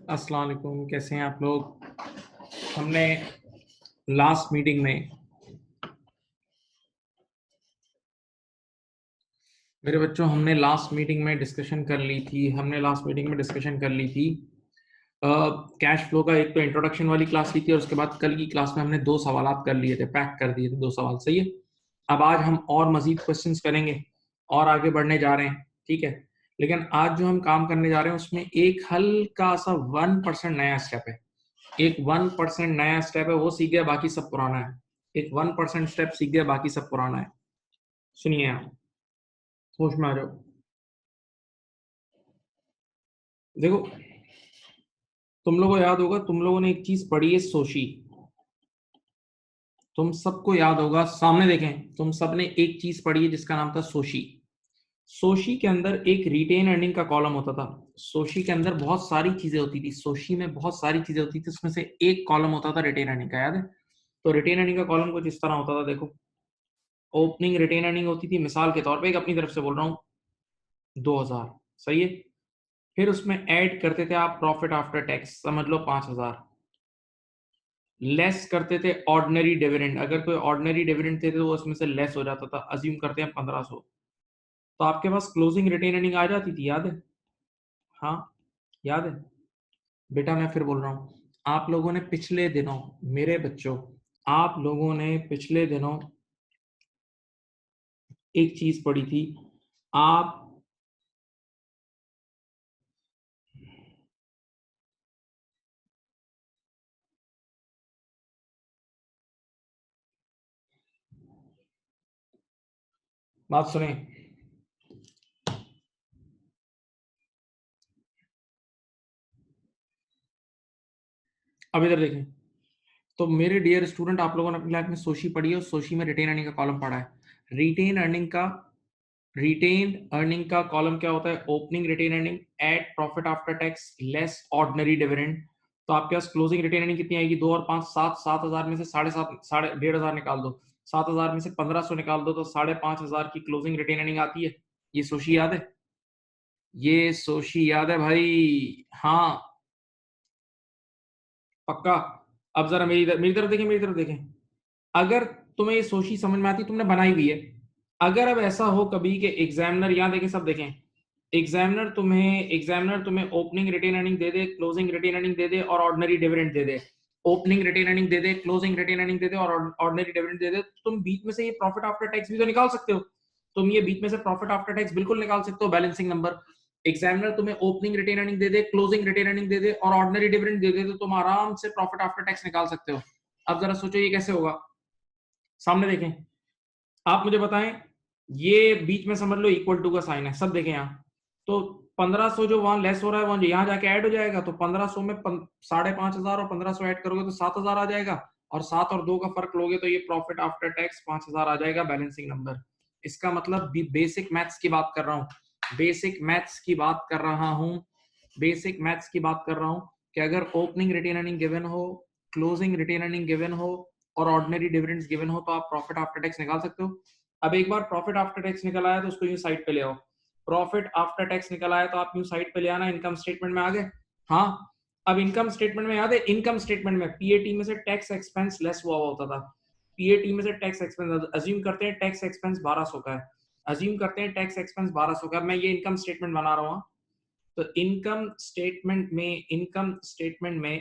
अस्सलाम वालेकुम, कैसे हैं आप लोग। हमने लास्ट मीटिंग में मेरे बच्चों हमने लास्ट मीटिंग में डिस्कशन कर ली थी कैश फ्लो का। एक तो इंट्रोडक्शन वाली क्लास ली थी और उसके बाद कल की क्लास में हमने 2 सवालात कर लिए थे, पैक कर दिए थे 2 सवाल। सही है। अब आज हम और मजीद क्वेश्चंस करेंगे और आगे बढ़ने जा रहे हैं, ठीक है। लेकिन आज जो हम काम करने जा रहे हैं उसमें एक हल्का सा 1% नया स्टेप है। एक 1% नया स्टेप है, वो सीख गया, बाकी सब पुराना है। एक 1% स्टेप सीख गया, बाकी सब पुराना है। सुनिए आप, होश में आ जाओ। देखो, तुम लोगों को याद होगा, तुम लोगों ने एक चीज पढ़ी है, सोशी। तुम सबको याद होगा, सामने देखें, तुम सबने एक चीज पढ़ी है जिसका नाम था सोशी। सोशी के अंदर एक रिटेन अर्निंग का कॉलम होता था। सोशी के अंदर बहुत सारी चीजें होती थी, सोशी में बहुत सारी चीजें होती थी, उसमें से एक कॉलम होता था रिटेन अर्निंग का, याद है। तो रिटेन अर्निंग का कॉलम कुछ इस तरह होता था, देखो। ओपनिंग रिटेन अर्निंग होती थी, मिसाल के तौर पे, एक अपनी तरफ से बोल रहा हूँ, 2000। सही है। फिर उसमें ऐड करते थे आप प्रॉफिट आफ्टर टैक्स, समझ लो 5000। लेस करते थे ऑर्डिनरी डिविडेंड, अगर कोई ऑर्डिनरी डिविडेंड थे तो वो उसमें से लेस हो जाता था, अज्यूम करते हैं 1500। तो आपके पास क्लोजिंग रिटेन अर्निंग आ जाती थी, याद है। हाँ, याद है। बेटा मैं फिर बोल रहा हूँ, आप लोगों ने पिछले दिनों, मेरे बच्चों, आप लोगों ने पिछले दिनों एक चीज पढ़ी थी। आप बात सुने, अब इधर देखें। तो मेरे डियर स्टूडेंट, आप लोगों ने अपनी लाइफ में सोशी पढ़ी है और सोशी में रिटेन अर्निंग का कॉलम पढ़ा है। रिटेन अर्निंग का कॉलम क्या होता है? Opening retained earning add profit after tax less ordinary dividend. तो आपके पास क्लोजिंग रिटेन अर्निंग कितनी आएगी? 2 और 5 7, 7000 में से 7.5 1,500 निकाल दो, 7000 में से 1500 निकाल दो, तो 5,500 की क्लोजिंग रिटेन अर्निंग आती है। ये सोशी याद है? ये सोशी याद है भाई? हाँ, पक्का। अब जरा मेरी तरफ देखें, मेरी तरफ देखें। अगर तुम्हें ये सोची समझ में आती, तुमने बनाई हुई है। अगर अब ऐसा हो कभी कि एग्जामिनर, यहां देखें, सब देखें, एग्जामिनर तुम्हें ओपनिंग रिटेन अर्निंग दे दे, क्लोजिंग रिटेन अर्निंग दे दे और ऑर्डिनरी डिविडेंड दे दे। ओपनिंग रिटेन अर्निंग दे दे, क्लोजिंग रिटेन अर्निंग दे दे और ऑर्डिनरी डिविडेंड दे दे, तो तुम बीच में से ये प्रॉफिट आफ्टर टैक्स भी तो निकाल सकते हो। तुम ये बीच में से प्रॉफिट आफ्टर टैक्स बिल्कुल निकाल सकते हो, बैलेंसिंग नंबर। एग्जामिनर तुम्हें ओपनिंग रिटेन अर्निंग दे दे, क्लोजिंग रिटेन अर्निंग दे दे और ऑर्डिनरी डिविडेंड दे दे, तो तुम आराम से प्रॉफिट आफ्टर टैक्स निकाल सकते हो। अब जरा सोचो ये कैसे होगा। सामने देखें, आप मुझे बताएं। ये बीच में समझ लो इक्वल टू का साइन है, सब देखें यहाँ। तो 1500 जो वहां लेस हो रहा है वहां यहाँ जाके ऐड हो जाएगा, तो 1500 में 5,500 और 1500 ऐड करोगे तो 7,000 आ जाएगा। और 7 और 2 का फर्क लोगे तो ये प्रॉफिट आफ्टर टैक्स 5,000 आ जाएगा, बैलेंसिंग नंबर। इसका मतलब बेसिक मैथ्स की बात कर रहा हूँ, बेसिक मैथ्स की बात कर रहा हूँ, बेसिक मैथ्स की बात कर रहा हूँ कि अगर ओपनिंग रिटेन अर्निंग गिवन हो, क्लोजिंग रिटेन अर्निंग गिवन हो और ऑर्डिनरी डिविडेंड्स गिवन हो, तो आप प्रॉफिट आफ्टर टैक्स निकाल सकते हो। अब एक बार प्रॉफिट आफ्टर टैक्स निकल आया तो उसको यूं साइड पे ले आओ। प्रॉफिट आफ्टर टैक्स निकल आया तो आप यूं साइड पे ले आना, इनकम स्टेटमेंट में आ गए। हाँ, अब इनकम स्टेटमेंट में याद है, इनकम स्टेटमेंट में पीएटी में से टैक्स एक्सपेंस लेस हुआ होता था। पीएटी में से टैक्स एक्सपेंस, अज्यूम करते हैं टैक्स एक्सपेंस 1200 का है, अज्यूम करते हैं टैक्स एक्सपेंस 1200 का। मैं ये इनकम स्टेटमेंट बना रहा हूँ। तो इनकम स्टेटमेंट में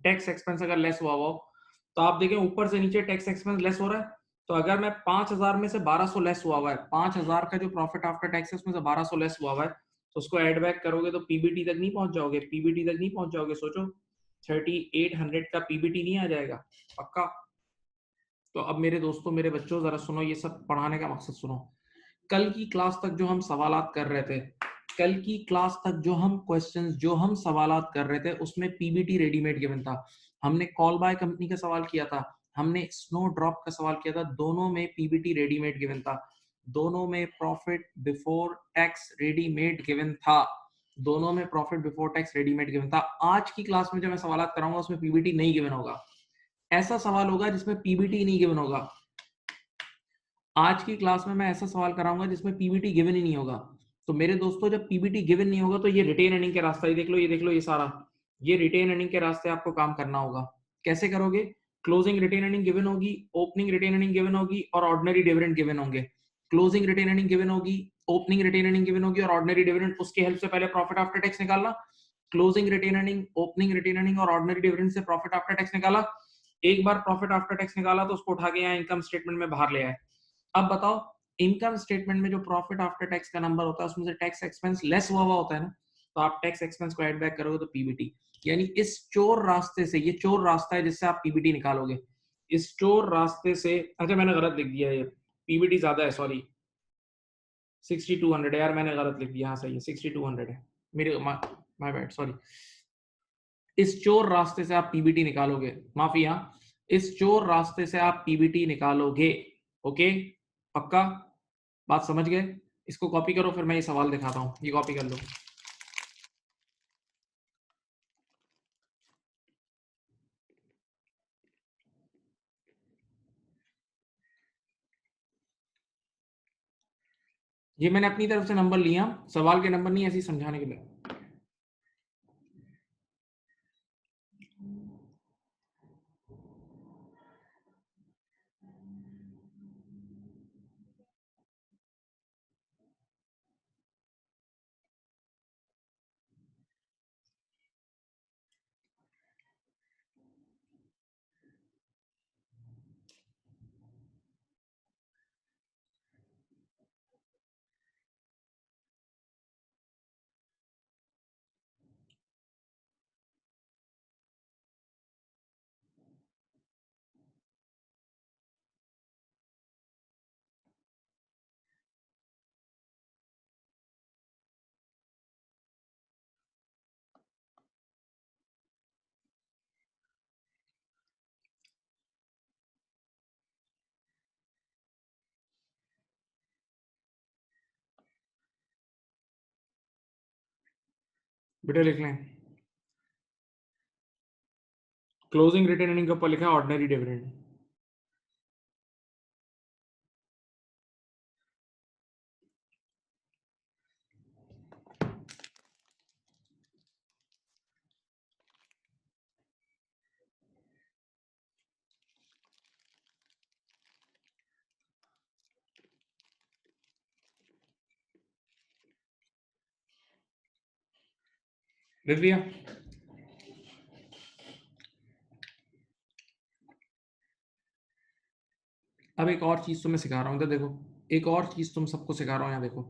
टैक्स एक्सपेंस अगर लेस हुआ हो, तो आप देखें ऊपर से नीचे टैक्स एक्सपेंस लेस हो रहा है। तो अगर मैं 5000 में से 1200 लेस हुआ हुआ है, 5000 का जो प्रॉफिट आफ्टर टैक्स है उसमें से 1200 लेस हुआ हुआ है, तो उसको ऐड बैक करोगे तो पीबीटी तक नहीं पहुंच जाओगे, पीबीटी तक नहीं पहुंच जाओगे। सोचो, 3800 का पीबीटी नहीं आ जाएगा, पक्का। तो अब मेरे दोस्तों, मेरे बच्चों, जरा सुनो, ये सब पढ़ाने का मकसद सुनो। कल की क्लास तक जो हम सवालात कर रहे थे, कल की क्लास तक जो हम क्वेश्चंस, जो हम सवालात कर रहे थे, उसमें पीबीटी रेडीमेड गिवन था। हमने कॉल बाय कंपनी का सवाल किया था, हमने स्नो ड्रॉप का सवाल किया था, दोनों में पीबीटी रेडीमेड गिवन था, दोनों में profit before tax readymade given था, दोनों में profit before tax readymade given था। आज की क्लास में जो मैं सवालात कराऊंगा उसमें पीबीटी नहीं गिवन होगा। ऐसा सवाल होगा जिसमें पीबीटी नहीं गिवन होगा। आज की क्लास में मैं ऐसा सवाल कराऊंगा जिसमें पीबीटी गिवन ही नहीं होगा। तो मेरे दोस्तों जब पीबीटी गिवन नहीं होगा तो ये रिटेन अर्निंग के रास्ता ही देख लो, ये देख लो, ये सारा ये रिटेन अर्निंग के रास्ते आपको काम करना होगा। कैसे करोगे? क्लोजिंग रिटेन अर्निंग गिवन होगी, ओपनिंग रिटेन अर्निंग गिवन होगी और ऑर्डिनरी डिविडेंड गिवन होंगे। क्लोजिंग रिटेन अर्निंग गिवन होगी, ओपनिंग रिटेन अर्निंग गिवन होगी और ऑर्डिनरी डिविडेंड, उसकी हेल्प से पहले प्रॉफिट आफ्टर टैक्स निकालना। Closing retained earning, opening retained earning और ऑर्डिनरी डिविडेंड से प्रॉफिट आफ्टर टैक्स निकाला। एक बार प्रॉफिट आफ्टर टैक्स निकाला तो उसको उठा के यहाँ इनकम स्टेटमेंट में बाहर ले आए। अब बताओ इनकम स्टेटमेंट में जो प्रॉफिट आफ्टर टैक्स का नंबर होता है उसमें से टैक्स एक्सपेंस लेस हुआ होता है ना, तो आप टैक्स एक्सपेंस को ऐड बैक करोगे तो पीबीटी, यानी इस चोर रास्ते से, ये चोर रास्ता है जिससे आप पीबीटी निकालोगे। इस चोर रास्ते से, अच्छा मैंने गलत लिख दिया, ये पीबीटी ज्यादा है, सॉरी 6200 है यार, मैंने गलत लिख दिया। हाँ सही है 6200 है, मेरे माय बैड, सॉरी। इस चोर रास्ते से आप पीबीटी निकालोगे, माफी, हाँ इस चोर रास्ते से आप पीबीटी निकालोगे। ओके, पक्का बात समझ गए? इसको कॉपी करो, फिर मैं ये सवाल दिखाता हूँ, ये कॉपी कर लो। ये मैंने अपनी तरफ से नंबर लिया, सवाल के नंबर नहीं, ऐसे ही समझाने के लिए। बेटा लिख लें, क्लोजिंग रिटेन अर्निंग के ऊपर लिखा है ऑर्डिनरी डिविडेंड। लिख दिया? अब एक और चीज तुम्हें सिखा रहा हूँ, इधर देखो, एक और चीज तुम सबको सिखा रहा हूँ, यहाँ देखो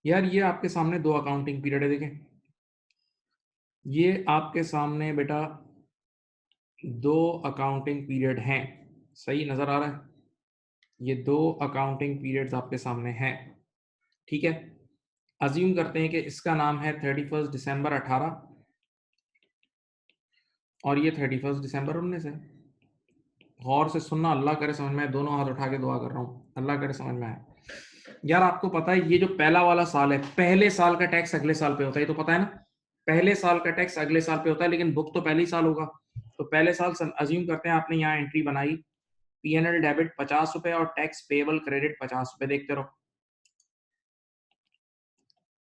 यार, ये आपके सामने दो अकाउंटिंग पीरियड है, देखें ये आपके सामने बेटा दो अकाउंटिंग पीरियड हैं, सही नजर आ रहा है? ये दो अकाउंटिंग पीरियड्स आपके सामने हैं, ठीक है। अज्यूम करते हैं कि इसका नाम है 31 दिसंबर 18 और ये 31 दिसंबर 19 है। गौर से सुनना, अल्लाह करे समझ में आए, दोनों हाथ उठा के दुआ कर रहा हूँ, अल्लाह करे समझ में आए। यार आपको पता है ये जो पहला वाला साल है, पहले साल का टैक्स अगले साल पे होता है, ये तो पता है ना, पहले साल का टैक्स अगले साल पे होता है, लेकिन बुक तो पहले ही साल होगा। तो पहले साल अज्यूम करते हैं आपने यहाँ एंट्री बनाई, पीएनएल डेबिट 50 रुपए और टैक्स पेबल क्रेडिट 50 रुपए, देखते रहो,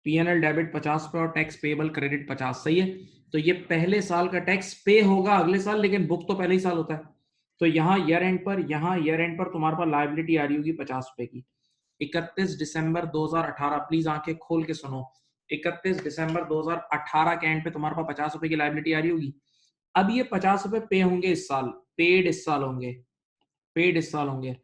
पीएनएल डेबिट 50 रुपए और टैक्स पेबल क्रेडिट 50, सही है। तो ये पहले साल का टैक्स पे होगा अगले साल, लेकिन बुक तो पहले ही साल होता है। तो यहाँ ईयर एंड पर, यहाँ ईयर एंड पर तुम्हारे पास लायबिलिटी आ रही होगी 50 रुपए की। 31 दिसंबर 2018, प्लीज आंखें खोल के सुनो, 31 दिसंबर 2018 के एंड पे तुम्हारे पास 50 रुपए की लायबिलिटी आ रही होगी। अब ये 50 रुपए पे होंगे इस साल, पेड इस साल होंगे, पेड इस साल होंगे।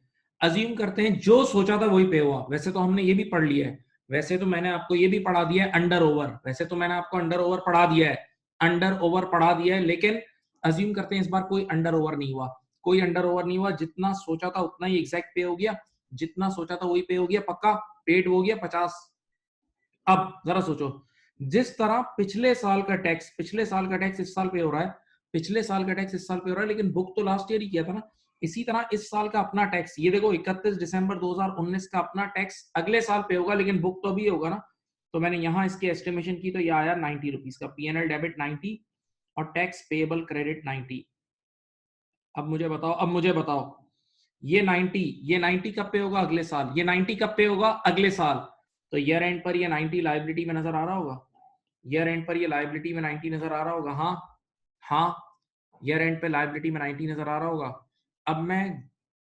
अज्यूम करते हैं जो सोचा था वही पे हुआ, वैसे तो हमने ये भी पढ़ लिया है, वैसे तो मैंने आपको ये भी पढ़ा दिया है अंडर ओवर, वैसे तो मैंने आपको अंडर ओवर पढ़ा दिया है, अंडर ओवर पढ़ा दिया है, लेकिन अज्यूम करते हैं इस बार कोई अंडर ओवर नहीं हुआ, कोई अंडर ओवर नहीं हुआ, जितना सोचा था उतना ही एग्जैक्ट पे हो गया, जितना सोचा था वही पे हो गया, पक्का पेड हो गया 50। अब जरा सोचो, जिस तरह पिछले साल का टैक्स, पिछले साल का टैक्स इस साल पे हो रहा है, पिछले साल का टैक्स इस साल पे हो रहा है, लेकिन बुक तो लास्ट ईयर ही किया था ना, इसी तरह इस साल का अपना टैक्स, ये देखो 31 दिसंबर 2019 का अपना टैक्स अगले साल पे होगा, लेकिन बुक तो अभी होगा ना। तो मैंने यहाँ इसकी एस्टिमेशन की तो ये आया 90 रुपीज का, पीएनएल डेबिट 90 और टैक्स पेएबल क्रेडिट 90। अब मुझे बताओ, अब मुझे बताओ, ये 90 कब पे होगा? अगले साल। ये 90 कब पे होगा? अगले साल। तो ईयर एंड पर ये 90 लायबिलिटी में नजर आ रहा होगा, ईयर एंड पर ये लायबिलिटी में 90 नजर आ रहा होगा, हाँ हाँ, ईयर एंड पे लायबिलिटी में 90 नजर आ रहा होगा। अब मैं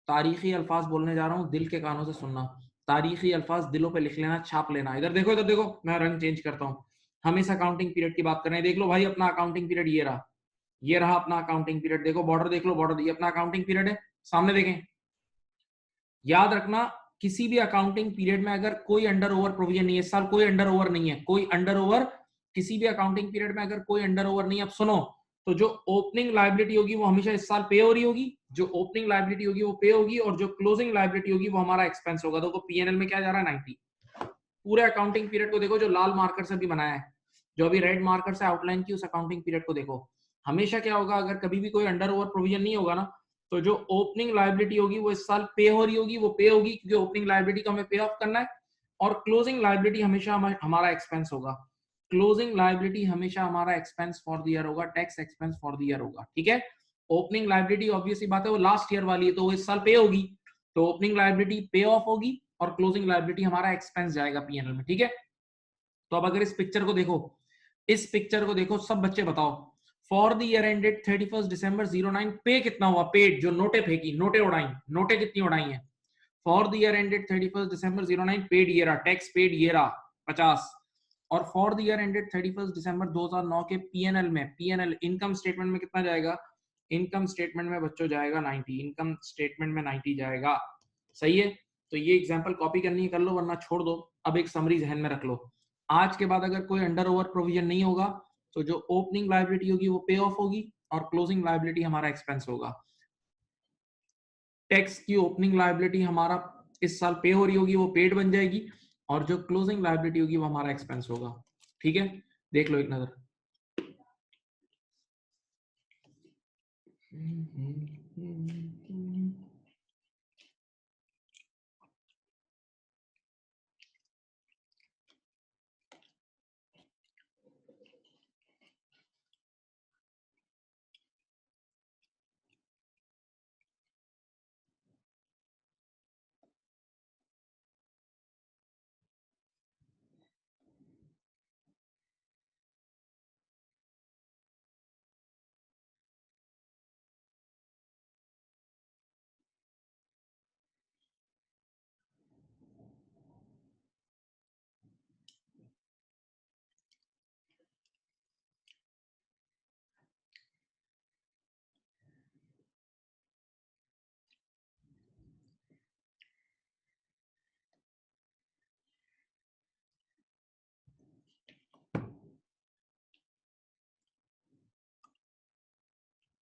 तारीखी अल्फाज बोलने जा रहा हूँ, दिल के कानों से सुनना, तारीखी अल्फाज दिलों पे लिख लेना, छाप लेना। इधर देखो, मैं रंग चेंज करता हूँ। हम इस अकाउंटिंग पीरियड की बात कर रहे हैं, देख लो भाई अपना अकाउंटिंग पीरियड ये रहा, ये रहा अपना अकाउंटिंग पीरियड। देखो बॉर्डर देख लो, बॉर्डर ये अपना अकाउंटिंग पीरियड है, सामने देखें। याद रखना किसी भी अकाउंटिंग पीरियड में अगर कोई अंडर ओवर प्रोविजन नहीं है, इस साल कोई अंडर ओवर नहीं है, कोई अंडर ओवर, किसी भी अकाउंटिंग पीरियड में अगर कोई अंडर ओवर नहीं है, अब सुनो, तो जो ओपनिंग लायबिलिटी होगी वो हमेशा इस साल पे हो रही होगी, जो ओपनिंग लायबिलिटी होगी वो पे होगी, और जो क्लोजिंग लायबिलिटी होगी वो हमारा एक्सपेंस होगा। देखो पीएनएल में क्या जा रहा है 90। पूरे अकाउंटिंग पीरियड को देखो, जो लाल मार्कर से भी बनाया है, जो अभी रेड मार्कर से आउटलाइन की, उस अकाउंटिंग पीरियड को देखो। हमेशा क्या होगा, अगर कभी भी कोई अंडर ओवर प्रोविजन नहीं होगा ना, तो जो ओपनिंग लायबिलिटी होगी वो इस साल पे हो रही होगी, वो पे होगी क्योंकि ओपनिंग लायबिलिटी को हमें पे ऑफ करना है, और क्लोजिंग लायबिलिटी हमेशा हमारा एक्सपेंस होगा। क्लोजिंग लायबिलिटी हमेशा हमारा एक्सपेंस फॉर द ईयर होगा, tax expense for the year होगा, ठीक है। ओपनिंग लायबिलिटी ऑब्वियसली बात है वो लास्ट ईयर वाली है, तो वो इस साल पे होगी, तो ओपनिंग लायबिलिटी पे ऑफ होगी और क्लोजिंग लायबिलिटी हमारा एक्सपेंस जाएगा पीएनएल में, ठीक है। तो अब अगर इस पिक्चर को देखो, इस पिक्चर को देखो, सब बच्चे बताओ, फॉर द ईयर एंडेड 31 दिसंबर 09 पे कितना हुआ, पेड, जो नोटे फेंकी, नोटे उड़ाई, नोटे कितनी उड़ाई हैं, for the year ended 31 December 09 paid ये रहा, टैक्स पेड ये रहा 50, और फॉर द ईयर एंडेड 31 दिसंबर 2009 के पीएनएल में, पीएनएल इनकम स्टेटमेंट में कितना जाएगा, इनकम स्टेटमेंट में बच्चों जाएगा 90, इनकम स्टेटमेंट में 90 जाएगा, सही है। तो ये एग्जांपल कॉपी करनी है कर लो, वरना छोड़ दो। अब एक समरी जहन में रख लो, आज के बाद अगर कोई अंडर ओवर प्रोविजन नहीं होगा, तो जो ओपनिंग लायबिलिटी होगी वो पे ऑफ होगी, और क्लोजिंग लायबिलिटी हमारा एक्सपेंस होगा। टैक्स की ओपनिंग लायबिलिटी हमारा इस साल पे हो रही होगी, वो पेड बन जाएगी, और जो क्लोजिंग लायबिलिटी होगी वो हमारा एक्सपेंस होगा, ठीक है। देख लो एक नजर।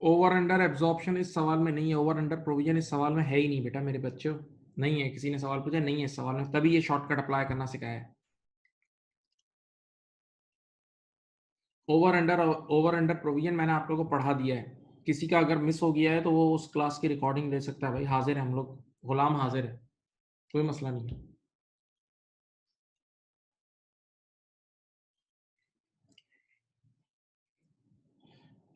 ओवर अंडर एब्जॉर्प्शन इस सवाल में नहीं है, ओवर अंडर प्रोविजन इस सवाल में है ही नहीं बेटा मेरे बच्चों, नहीं है। किसी ने सवाल पूछा, नहीं है इस सवाल में, तभी ये शॉर्टकट अप्लाई करना सिखाया है। ओवर अंडर प्रोविजन मैंने आप लोगों को पढ़ा दिया है, किसी का अगर मिस हो गया है तो वो उस क्लास की रिकॉर्डिंग ले सकता है भाई, हाजिर है हम लोग, गुलाम हाजिर है, कोई मसला नहीं है।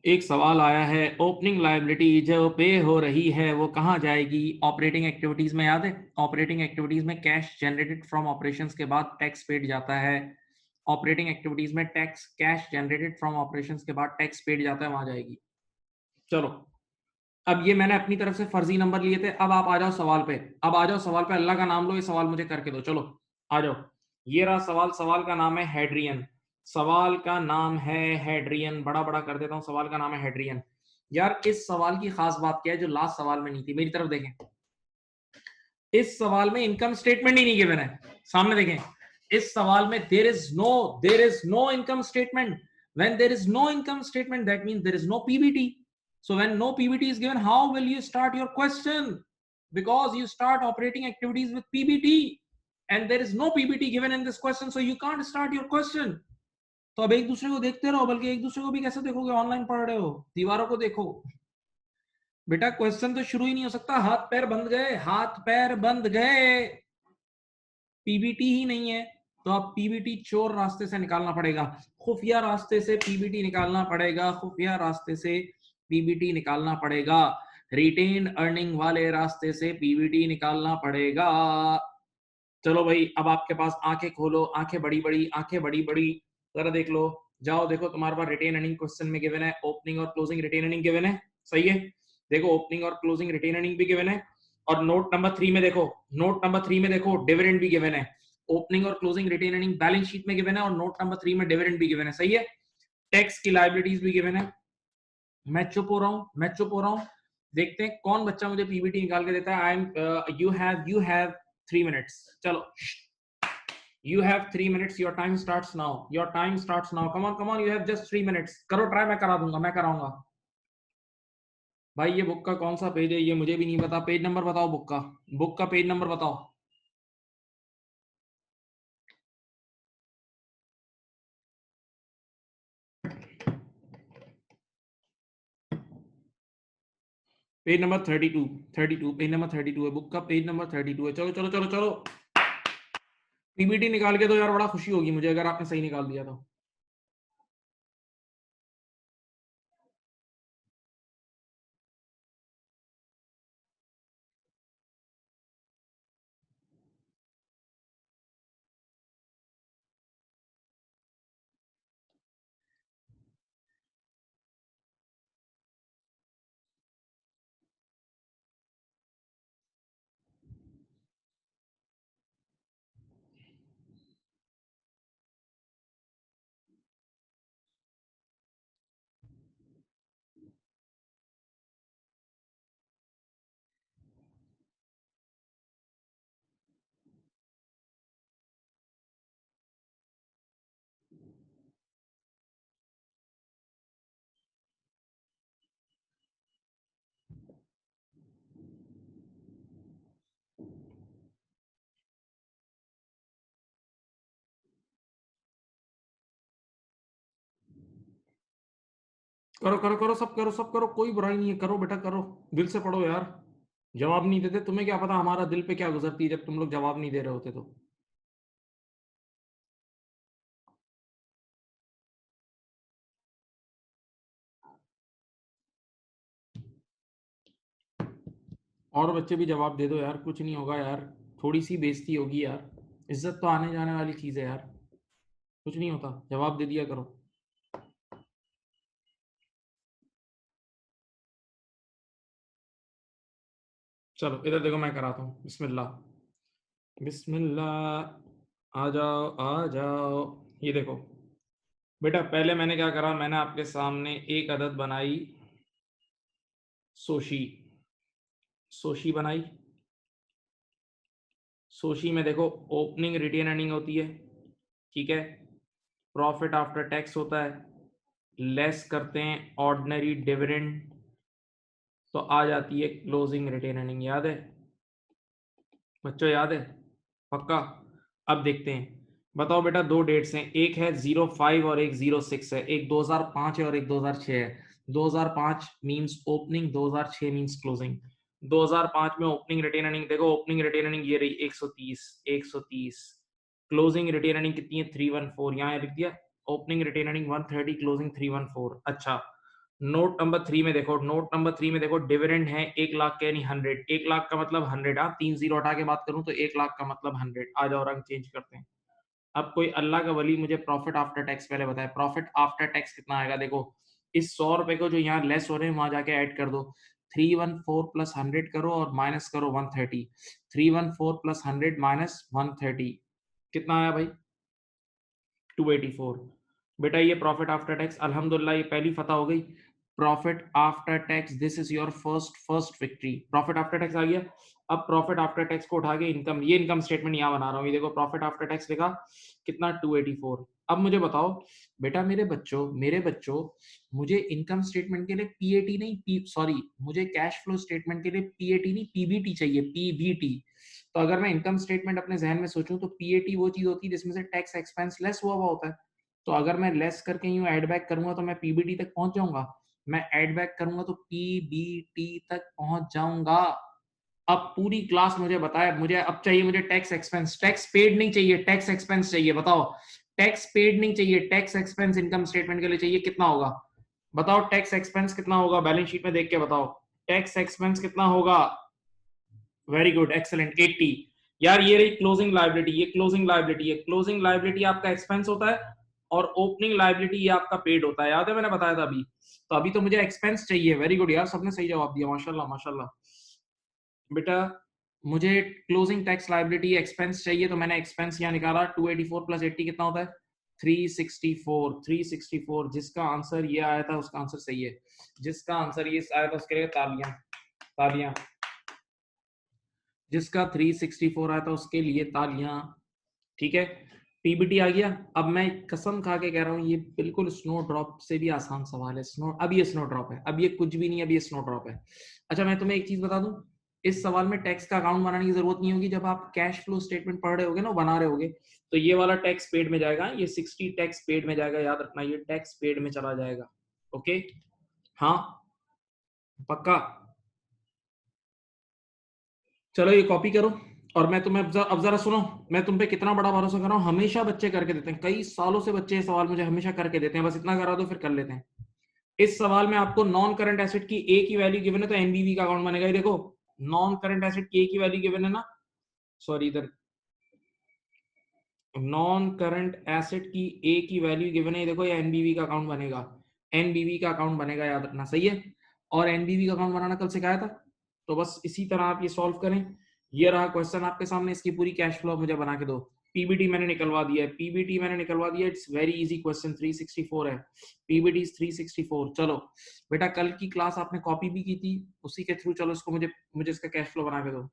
एक सवाल आया है, ओपनिंग लायबिलिटी जो पे हो रही है वो कहाँ जाएगी, ऑपरेटिंग एक्टिविटीज में, याद है ऑपरेटिंग एक्टिविटीज में कैश जनरेटेड फ्रॉम ऑपरेशंस के बाद टैक्स पेड जाता है, ऑपरेटिंग एक्टिविटीज में tax cash generated from operations के बाद टैक्स पेड जाता है, वहां जाएगी। चलो अब ये मैंने अपनी तरफ से फर्जी नंबर लिए थे, अब आप आ जाओ सवाल पे, अब आ जाओ सवाल पे, अल्लाह का नाम लो, ये सवाल मुझे करके दो, चलो आ जाओ। ये रहा सवाल, सवाल का नाम है हेड्रियन, सवाल का नाम है हेड्रियन, बड़ा बड़ा कर देता हूं, सवाल का नाम है हेड्रियन। यार इस सवाल की खास बात क्या है जो लास्ट सवाल में नहीं थी, मेरी तरफ देखें, इस सवाल में इनकम स्टेटमेंट ही नहीं गिवन है, सामने देखें, इस सवाल में there is no income statement, when there is no income statement that means there is no PBT, so when no PBT is given how will you start your question, because you start operating activities with PBT and there is no PBT given in this question, so you can't start your question। तो अब एक दूसरे को देखते रहो, बल्कि एक दूसरे को भी कैसे देखोगे, ऑनलाइन पढ़ रहे हो, दीवारों को देखो बेटा, क्वेश्चन तो शुरू ही नहीं हो सकता, हाथ पैर बंद गए, हाथ पैर बंद गए, पीबीटी ही नहीं है, तो अब पीबीटी चोर रास्ते से निकालना पड़ेगा, खुफिया रास्ते से पीबीटी निकालना पड़ेगा, खुफिया रास्ते से पीबीटी निकालना पड़ेगा, रिटेन अर्निंग वाले रास्ते से पीबीटी निकालना पड़ेगा। चलो भाई, अब आपके पास आंखें खोलो, आंखें बड़ी बड़ी, आंखें बड़ी बड़ी, जरा देख लो। जाओ देखो, तुम्हारे पास रिटेन अर्निंग क्वेश्चन में गिवन है, ओपनिंग और क्लोजिंग रिटेन अर्निंग गिवन है, सही है। देखो ओपनिंग और क्लोजिंग रिटेन अर्निंग भी गिवन है, और नोट नंबर 3 में देखो, नोट नंबर 3 में देखो डिविडेंड भी गिवन है। ओपनिंग और closing retained earning balance sheet में गिवन है, और नोट नंबर 3 में डिविडेंड भी गिवन है, सही है। टैक्स की लायबिलिटीज भी गिवन है। मैं चुप हो रहा हूँ, मैं चुप हो रहा हूँ। देखते हैं कौन बच्चा मुझे पीबीटी निकाल के देता है। I am you have 3 minutes. चलो, you have 3 minutes, your time starts now, your time starts now, come on, you have just 3 minutes, करो ट्राई, मैं करा दूंगा, मैं कराऊंगा। भाई ये बुक का कौन सा पेज है, ये मुझे भी नहीं पता, पेज नंबर बताओ, बुक का पेज नंबर बताओ। पेज नंबर 32, 32, पेज नंबर 32 है, बुक का पेज नंबर 32 है। चलो चलो चलो चलो, पीबीटी निकाल के दो यार, बड़ा खुशी होगी मुझे अगर आपने सही निकाल दिया तो। करो करो करो, सब करो, सब करो, कोई बुराई नहीं है, करो बेटा करो, दिल से पढ़ो यार। जवाब नहीं देते, तुम्हें क्या पता हमारा दिल पे क्या गुजरती है जब तुम लोग जवाब नहीं दे रहे होते तो। और बच्चे भी जवाब दे दो यार, कुछ नहीं होगा यार, थोड़ी सी बेइज्जती होगी यार, इज्जत तो आने जाने वाली चीज है यार, कुछ नहीं होता, जवाब दे दिया करो। चलो इधर देखो, मैं कराता हूँ, बिस्मिल्लाह, बिस्मिल्लाह, आ जाओ आ जाओ। ये देखो बेटा, पहले मैंने क्या करा, मैंने आपके सामने एक अदद बनाई, सोशी, सोशी बनाई। सोशी में देखो ओपनिंग रिटेन अर्निंग होती है, ठीक है, प्रॉफिट आफ्टर टैक्स होता है, लेस करते हैं ऑर्डिनरी डिविडेंड, तो आ जाती है क्लोजिंग रिटेन अर्निंग। याद है बच्चों, याद है पक्का? अब देखते हैं, बताओ बेटा, दो डेट्स हैं, एक है 05 और एक 06 है, एक 2005 है और एक 2006 है। 2005 मींस ओपनिंग, 2006 मींस क्लोजिंग। 2005 में ओपनिंग रिटेन अर्निंग देखो, ओपनिंग रिटेन अर्निंग ये रही 130, 130। क्लोजिंग रिटेन अर्निंग कितनी है, 314, यहाँ लिख दिया। Opening retained earning 130, closing 314। अच्छा, नोट नंबर 3 में देखो, नोट नंबर 3 में देखो, डिविडेंड है 1 लाख के, यानी 100, 1 लाख का मतलब 100, हाँ 3 जीरो हटा के बात करूं तो 1 लाख का मतलब 100। आ जाओ रंग चेंज करते हैं। अब कोई अल्लाह का वली मुझे प्रॉफिट आफ्टर टैक्स पहले बताए, प्रॉफिट आफ्टर टैक्स कितना आएगा। देखो इस 100 रुपए को जो यहाँ लेस हो रहे हैं वहां जाके ऐड कर दो, 314 प्लस 100 करो और माइनस करो 130, 314 प्लस 100 माइनस 130, कितना आया भाई, 284। बेटा ये प्रॉफिट आफ्टर टैक्स, अल्हम्दुलिल्लाह ये पहली फतह हो गई। Profit after tax, this is your first victory, profit after tax आ गया। अब प्रॉफिट आफ्टर टैक्स को उठा के इनकम, ये इनकम स्टेटमेंट यहाँ बना रहा हूँ, ये देखो प्रॉफिट आफ्टर टैक्स लिखा कितना, 284। अब मुझे बताओ बेटा, मेरे बच्चों, मुझे इनकम स्टेटमेंट के लिए पीएटी नहीं, सॉरी, मुझे कैश फ्लो स्टेटमेंट के लिए पीएटी नहीं पीबीटी चाहिए, पीबीटी। तो अगर मैं इनकम स्टेटमेंट अपने जहन में सोचूं तो पीएटी वो चीज होती है जिसमें से टैक्स एक्सपेंस लेस हुआ होता है। तो अगर मैं लेस करके यूं ऐड बैक करूंगा तो मैं पीबीटी तक पहुंच जाऊंगा, मैं ऐड बैक करूंगा तो पीबीटी तक पहुंच जाऊंगा। अब पूरी क्लास मुझे बताए, मुझे अब चाहिए, मुझे टैक्स एक्सपेंस, टैक्स पेड नहीं चाहिए, टैक्स एक्सपेंस चाहिए। बताओ, टैक्स पेड नहीं चाहिए, टैक्स एक्सपेंस इनकम स्टेटमेंट के लिए चाहिए, कितना होगा बताओ, टैक्स एक्सपेंस कितना होगा, बैलेंस शीट में देख के बताओ, टैक्स एक्सपेंस कितना होगा। Very good, excellent, 80। यार ये रही क्लोजिंग लायबिलिटी, ये क्लोजिंग लायबिलिटी है। क्लोजिंग लायबिलिटी आपका एक्सपेंस होता है और ओपनिंग लायबिलिटी ये आपका पेड होता है। याद है मैंने बताया था अभी। तो अभी तो मुझे एक्सपेंस चाहिए। वेरी गुड यार, सबने सही जवाब दिया, माशाल्लाह माशाल्लाह। बेटा मुझे क्लोजिंग टैक्स लायबिलिटी एक्सपेंस चाहिए, तो मैंने एक्सपेंस यहाँ निकाला। 284 प्लस 80 कितना होता है? 364। 364 जिसका आंसर ये आया था उसका आंसर सही है। जिसका आंसर ये आया था उसके लिए तालियां, तालियां। जिसका 364 आया था उसके लिए तालियां। ठीक है, पीबीटी आ गया। अब मैं कसम खा के कह रहा हूँ ये बिल्कुल स्नो ड्रॉप से भी आसान सवाल है। स्नो, अब ये स्नो ड्रॉप है, अब ये कुछ भी नहीं है, अब ये स्नो ड्रॉप है। अच्छा मैं तुम्हें एक चीज बता दूं, इस सवाल में टैक्स का अकाउंट बनाने की जरूरत नहीं होगी। जब आप कैश फ्लो स्टेटमेंट पढ़ रहे होगे ना, बना रहे होगे, तो ये वाला टैक्स पेड में जाएगा, ये 60 टैक्स पेड में जाएगा। याद रखना ये टैक्स पेड में चला जाएगा। ओके, हाँ पक्का। चलो ये कॉपी करो। और मैं तुम्हें अब जरा सुनो, मैं तुम पे कितना बड़ा भरोसा कर रहा हूँ। हमेशा बच्चे करके देते हैं, कई सालों से बच्चे ये सवाल मुझे हमेशा करके देते हैं। बस इतना करा दो फिर कर लेते हैं। इस सवाल में आपको नॉन करंट एसेट की ए की वैल्यू गिवन है, तो एनबीवी का अकाउंट बनेगा। ये देखो, नॉन करंट एसेट की ए की वैल्यू गिवन है ना, सॉरी इधर, नॉन करंट एसेट की ए की वैल्यू गिवन है, ये देखो, ये एनबीवी का अकाउंट बनेगा। एनबीवी का अकाउंट बनेगा, याद रखना, सही है। और एनबीवी का अकाउंट बनाना कल सिखाया था। तो बस इसी तरह आप ये सॉल्व करें। ये रहा क्वेश्चन आपके सामने, इसकी पूरी कैश फ्लो मुझे बना के दो। पीबीटी मैंने निकलवा दिया है, पीबीटी मैंने निकलवा दिया। इट्स वेरी इजी क्वेश्चन, 364 है। PBT is 364। चलो बेटा, कल की क्लास आपने कॉपी भी की थी, उसी के थ्रू चलो इसको मुझे मुझे इसका कैश फ्लो बना के दो।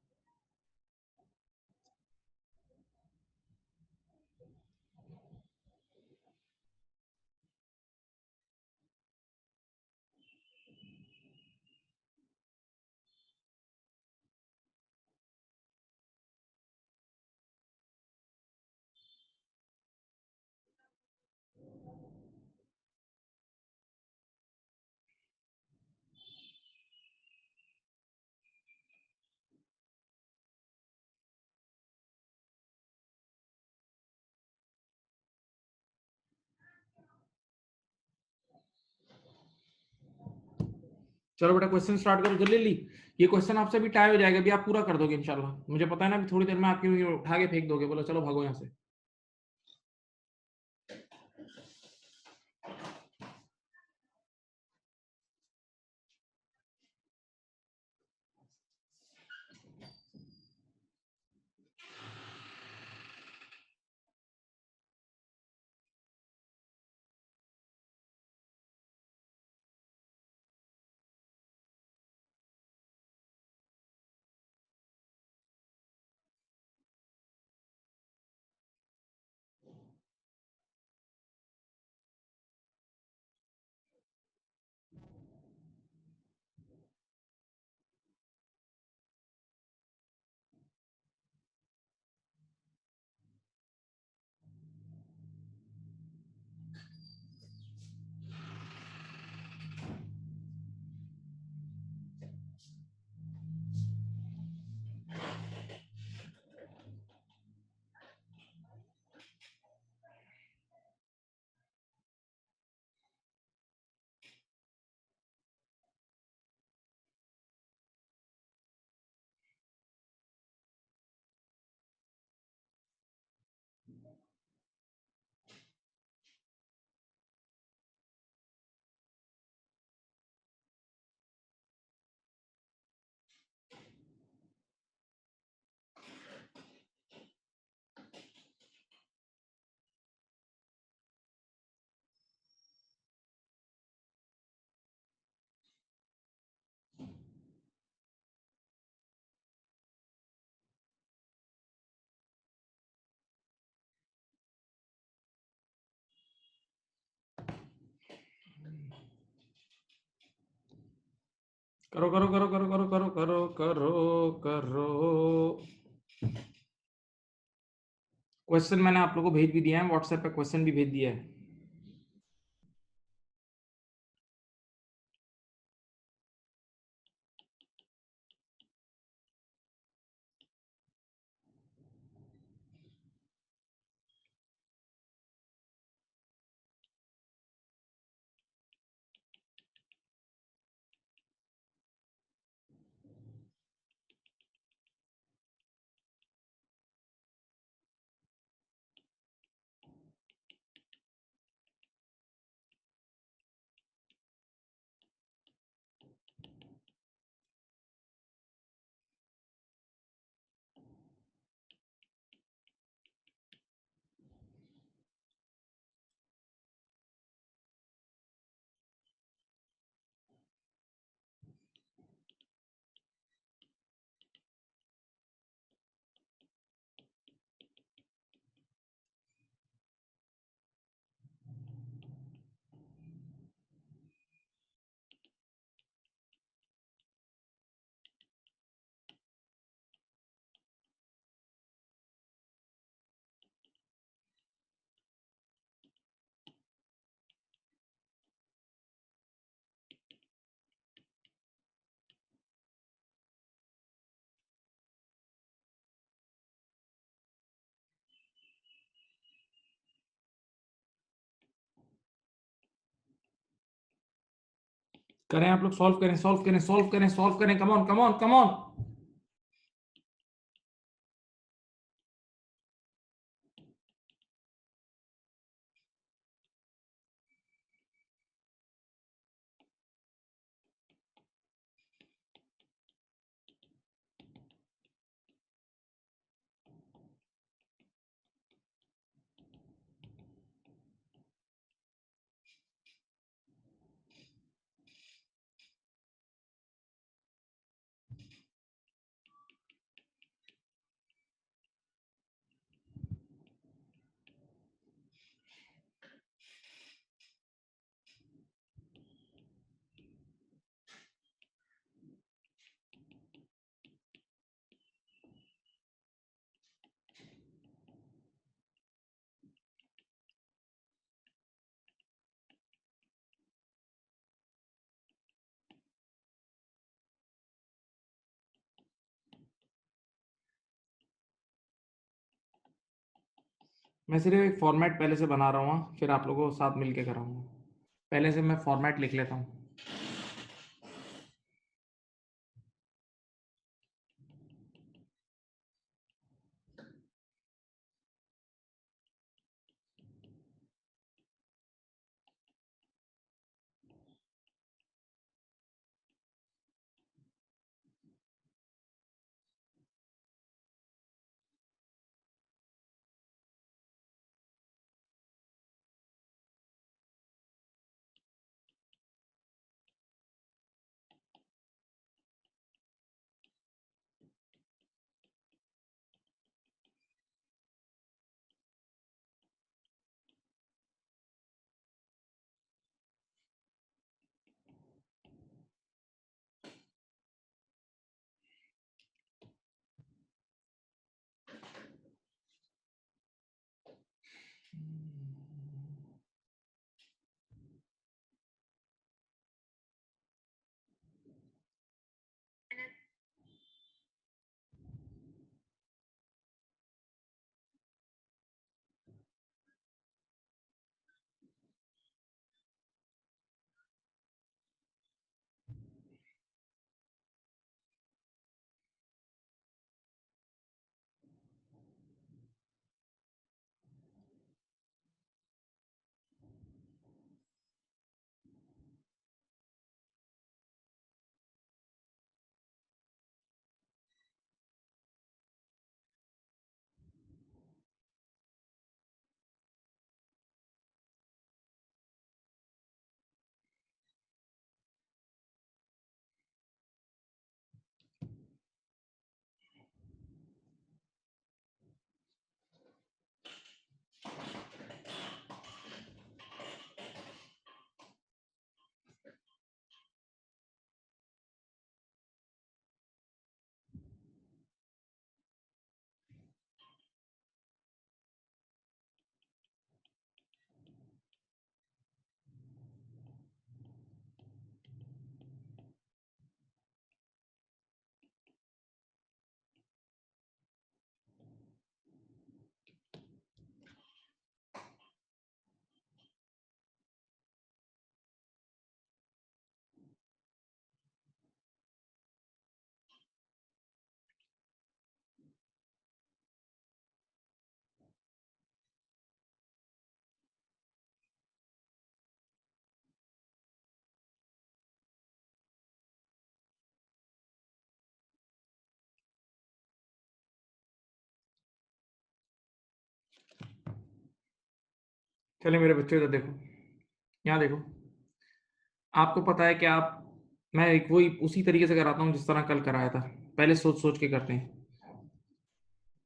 चलो बेटा क्वेश्चन स्टार्ट करो जल्दी जल्दी। ये क्वेश्चन आपसे भी टाई हो जाएगा, अभी आप पूरा कर दोगे इंशाल्लाह। मुझे पता है ना, अभी थोड़ी देर में आपकी उठा के फेंक दोगे, बोलो चलो भागो यहाँ से। करो करो करो करो करो करो करो करो करो। क्वेश्चन मैंने आप लोगों को भेज भी दिया है, व्हाट्सएप पे क्वेश्चन भी भेज दिया है। करें आप लोग, सॉल्व करें, सॉल्व करें, सॉल्व करें, सॉल्व करें, come on, come on, come on. मैं सिर्फ एक फॉर्मेट पहले से बना रहा हूँ, फिर आप लोगों को साथ मिलके कराऊंगा। पहले से मैं फॉर्मेट लिख लेता हूँ। चलिए मेरे बच्चों, इधर देखो, यहाँ देखो। आपको पता है कि आप, मैं एक वही उसी तरीके से कराता हूँ जिस तरह कल कराया था। पहले सोच सोच के करते हैं।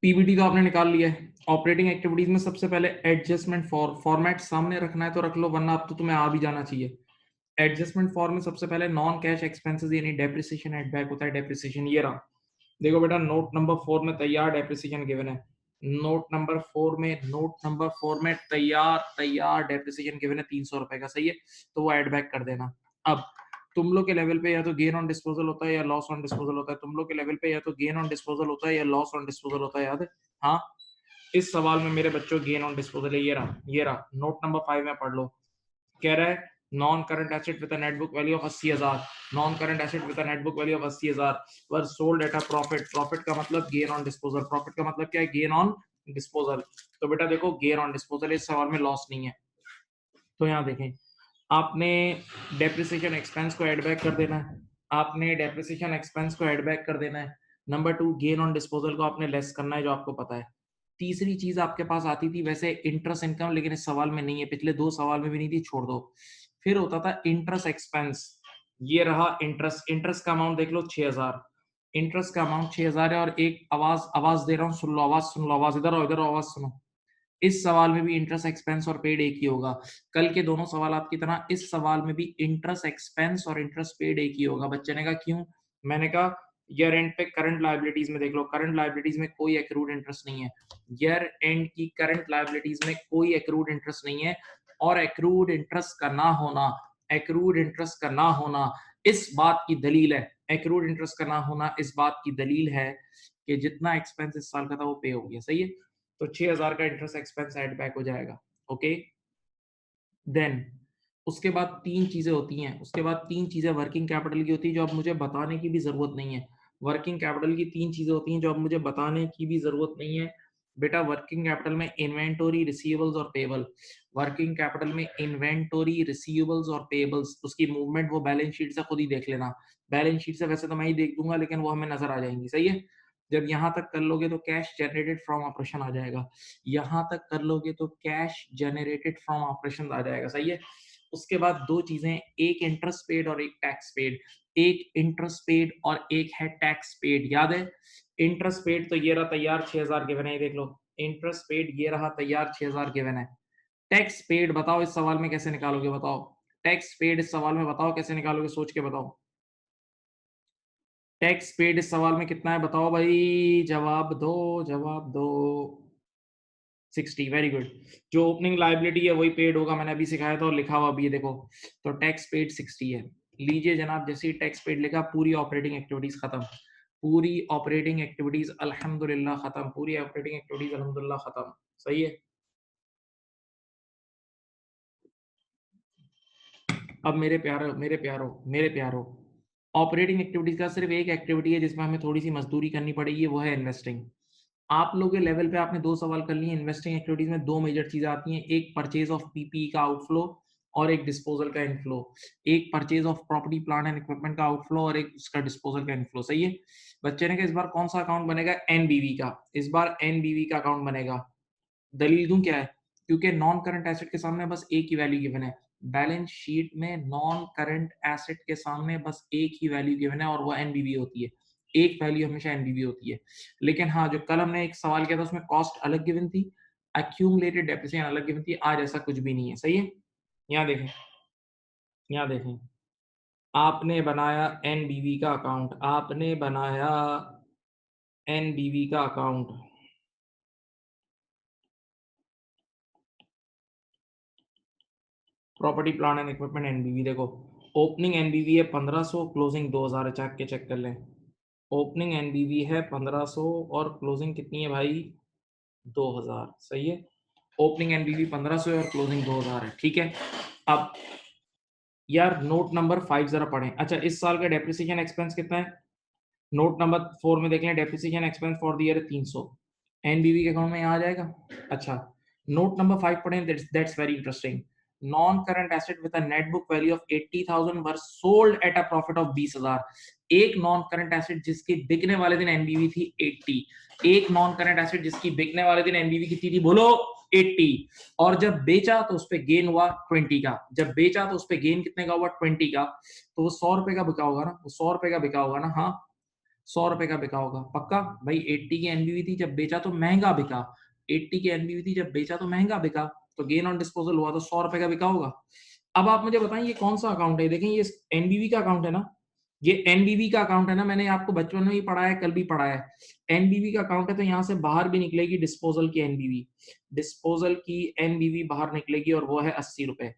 पीबीटी तो आपने निकाल लिया है। ऑपरेटिंग एक्टिविटीज में सबसे पहले एडजस्टमेंट फॉर्मेट सामने रखना है तो रख लो, वरना अब तो तुम्हें आ भी जाना चाहिए। एडजस्टमेंट फॉर में सबसे पहले नॉन कैश एक्सपेंसेस यानी डेप्रिसिएशन एड बैक होता है। डेप्रिसिएशन ये रहा, देखो बेटा, नोट नंबर 4 में तैयार डेप्रिसिएशन गिवन है। नोट नंबर 4 में तैयार तैयार डेप्रिसिएशन गिवन है 300 रुपए का, सही है। तो वो एड बैक कर देना। अब तुम लोग के लेवल पे या तो गेन ऑन डिस्पोजल होता है या लॉस ऑन डिस्पोजल होता है। तुम लोग के लेवल पे या तो गेन ऑन डिस्पोजल होता है या लॉस ऑन डिस्पोजल होता है, याद है? हाँ, इस सवाल में मेरे बच्चों गेन ऑन डिस्पोजल है। ये रहा, ये रहा। नोट नंबर 5 में पढ़ लो। कह रहा है non current asset with a net book value of 80,000, non current asset with a net book value of 80,000 were sold at a profit, profit का मतलब गेन ऑन डिस्पोजल, प्रॉफिट का मतलब क्या है, गेन ऑन डिस्पोजल। तो बेटा देखो gain on disposal, इस सवाल में लॉस नहीं है। तो यहाँ देखें, आपने डेप्रिसिएशन एक्सपेंस को ऐड बैक कर देना है, आपने डेप्रिसिएशन एक्सपेंस को ऐड बैक कर देना है। नंबर 2, गेन ऑन डिस्पोजल को आपने लेस करना है जो आपको पता है। तीसरी चीज आपके पास आती थी वैसे इंटरेस्ट इनकम, लेकिन इस सवाल में नहीं है, पिछले 2 सवाल में भी नहीं थी, छोड़ दो। फिर होता था इंटरेस्ट एक्सपेंस, ये रहा इंटरेस्ट, इंटरेस्ट का अमाउंट देख लो 6000, इंटरेस्ट का अमाउंट 6000 है। और एक आवाज आवाज दे रहा हूँ, सुन लो आवाज, सुन लो आवाज, इधर आओ, इधर आओ, आवाज सुनो। इस सवाल में भी इंटरेस्ट एक्सपेंस और पेड एक ही होगा। कल के दोनों सवाल की तरह इस सवाल में भी इंटरेस्ट एक्सपेंस और इंटरेस्ट पेड एक ही होगा। बच्चे ने कहा क्यों? मैंने कहा ईयर एंड पे करंट लायबिलिटीज में देख लो, करंट लायबिलिटीज में कोई एक्रूड इंटरेस्ट नहीं है। ईयर एंड की करंट लायबिलिटीज में कोई एक्रूड इंटरेस्ट नहीं है। और एक्रूड इंटरेस्ट का ना होना, एक्रूड इंटरेस्ट का ना होना इस बात की दलील है, एक्रूड इंटरेस्ट का ना होना इस बात की दलील है कि जितना एक्सपेंस इस साल का था वो पे हो गया। सही है, तो 6000 का इंटरेस्ट एक्सपेंस एड बैक हो जाएगा। ओके, देन उसके बाद तीन चीजें होती हैं, उसके बाद तीन चीजें वर्किंग कैपिटल की होती है जो अब मुझे बताने की भी जरूरत नहीं है। वर्किंग कैपिटल की तीन चीजें होती हैं जो अब मुझे बताने की भी जरूरत नहीं है। बेटा वर्किंग कैपिटल में इन्वेंटोरी, रिसीवेबल्स और पेबल। वर्किंग कैपिटल में इन्वेंटोरी, रिसीवेबल्स और पेबल्स, उसकी मूवमेंट वो बैलेंस शीट से खुद ही देख लेना। बैलेंस शीट से वैसे तो मैं ही देख दूंगा, लेकिन वो हमें नजर आ जाएंगी। सही है, जब यहां तक कर लोगे तो कैश जनरेटेड फ्रॉम ऑपरेशन आ जाएगा, यहां तक कर लोगे तो कैश जनरेटेड फ्रॉम ऑपरेशन आ जाएगा। सही है, उसके बाद दो चीजें, एक इंटरेस्ट पेड और एक टैक्स पेड, एक इंटरेस्ट पेड और एक है टैक्स पेड। याद है, इंटरेस्ट पेड तो ये रहा तैयार 6000 गिवन है, देख लो। इंटरेस्ट पेड ये रहा तैयार 6000 गिवन है। टैक्स पेड बताओ इस सवाल में कैसे निकालोगे, बताओ। टैक्स पेड इस सवाल में बताओ कैसे निकालोगे, सोच के बताओ। टैक्स पेड इस सवाल में कितना है बताओ भाई, जवाब दो, जवाब दो। 60, वेरी गुड। जो ओपनिंग लायबिलिटी है वही पेड होगा, मैंने अभी सिखाया था और लिखा हुआ अभी है, देखो। तो टैक्स पेड 60 है। लीजिए जनाब, जैसे ही टैक्स पेड लिखा, पूरी ऑपरेटिंग एक्टिविटीज खत्म, पूरी ऑपरेटिंग एक्टिविटीज अल्हम्दुलिल्लाह खत्म, पूरी ऑपरेटिंग एक्टिविटीज अल्हम्दुलिल्लाह खत्म। सही है, अब मेरे प्यारो, मेरे प्यारो, मेरे प्यारो, ऑपरेटिंग एक्टिविटीज का सिर्फ एक एक्टिविटी है जिसमें हमें थोड़ी सी मजदूरी करनी पड़ेगी, वो है इन्वेस्टिंग। आप लोगों के लेवल पे आपने दो सवाल कर लिए। इन्वेस्टिंग एक्टिविटीज में दो मेजर चीजें आती हैं, एक परचेज ऑफ पीपीई का आउटफ्लो और एक डिस्पोजल का इनफ्लो। एक purchase of property plant and equipment का आउटफ्लो और एक उसका डिस्पोजल का इनफ्लो। सही है, बच्चे ने कहा इस बार कौन सा अकाउंट बनेगा, एनबीवी का। इस बार एनबीवी का अकाउंट बनेगा। दलील दूं क्या है, क्योंकि नॉन करंट एसेट के सामने बस एक ही वैल्यू गिवन है। बैलेंस शीट में नॉन करंट एसेट के सामने बस एक ही वैल्यू गिवन है और वो एनबीवी होती है। एक वैल्यू हमेशा एनबीवी होती है। लेकिन हाँ, जो कल हमने एक सवाल किया था उसमें कॉस्ट अलग गिवन थी, एक्यूमुलेटेड डेप्रिसिएशन अलग गिवन थी। आज ऐसा कुछ भी नहीं है। सही है, यहाँ देखें, यहाँ देखें, आपने बनाया एनबीवी का अकाउंट, आपने बनाया एनबीवी का account. Property plant and equipment NBV देखो, ओपनिंग एनबीवी है 1500, क्लोजिंग 2000 है, चाक के चेक कर लें। ओपनिंग एनबीवी है 1500 और क्लोजिंग कितनी है भाई, 2000। सही है, ओपनिंग एनबीवी 1500 और क्लोजिंग 2000 है। ठीक है, अब यार नोट नंबर 5 जरा पढ़ें। अच्छा, इस साल का डेप्रिसिएशन एक्सपेंस कितना है, नोट नंबर 4 में देख लें। Depreciation expense for the year 300, एनबीवी के अकाउंट में यहाँ आ जाएगा। अच्छा, नोट नंबर 5 पढ़ें, that's very interesting. Non current asset with a net book value of 80,000 were sold at a profit of 20,000। एक नॉन करंट एसेट जिसकी बिकने वाले दिन एनबीवी थी 80, एक नॉन करंट एसेट जिसकी बिकने वाले दिन एनबीवी कितनी थी बोलो, 80। और जब बेचा तो उस पे गेन हुआ 20 का, जब बेचा तो उस पे गेन कितने का हुआ, 20 का। तो वो 100 रुपए का बिका होगा ना, वो 100 रुपए का बिका होगा ना, हाँ 100 रुपए का बिका होगा पक्का भाई। 80 की एनबीवी थी, जब बेचा तो महंगा बिका। 80 की एनबीवी थी, जब बेचा तो महंगा बिका, तो गेन ऑन डिस्पोजल हुआ तो 100 रुपए का बिका होगा। अब आप मुझे बताएं ये कौन सा अकाउंट है, देखें ये एनबीवी का अकाउंट है ना, ये एनबीवी का अकाउंट है ना, मैंने आपको बचपन में भी पढ़ाया है, कल भी पढ़ाया है। एनबीवी का अकाउंट है, तो यहाँ से बाहर भी निकलेगी डिस्पोजल की एनबीवी, डिस्पोजल की एनबीवी बाहर निकलेगी और वो है 80 रुपए,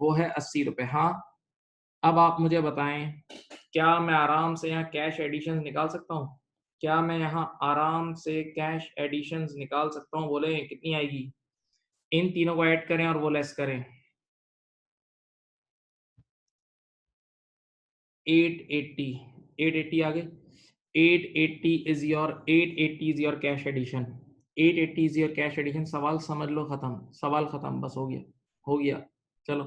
वो है 80 रुपए। हाँ, अब आप मुझे बताएं, क्या मैं आराम से यहाँ कैश एडिशन निकाल सकता हूँ, क्या मैं यहाँ आराम से कैश एडिशंस निकाल सकता हूँ, बोले कितनी आएगी। इन तीनों को ऐड करें और वो लेस करें, 880 880 आ गए 880 is your cash addition 880 is your cash addition सवाल समझ लो खत्म सवाल खत्म बस हो गया चलो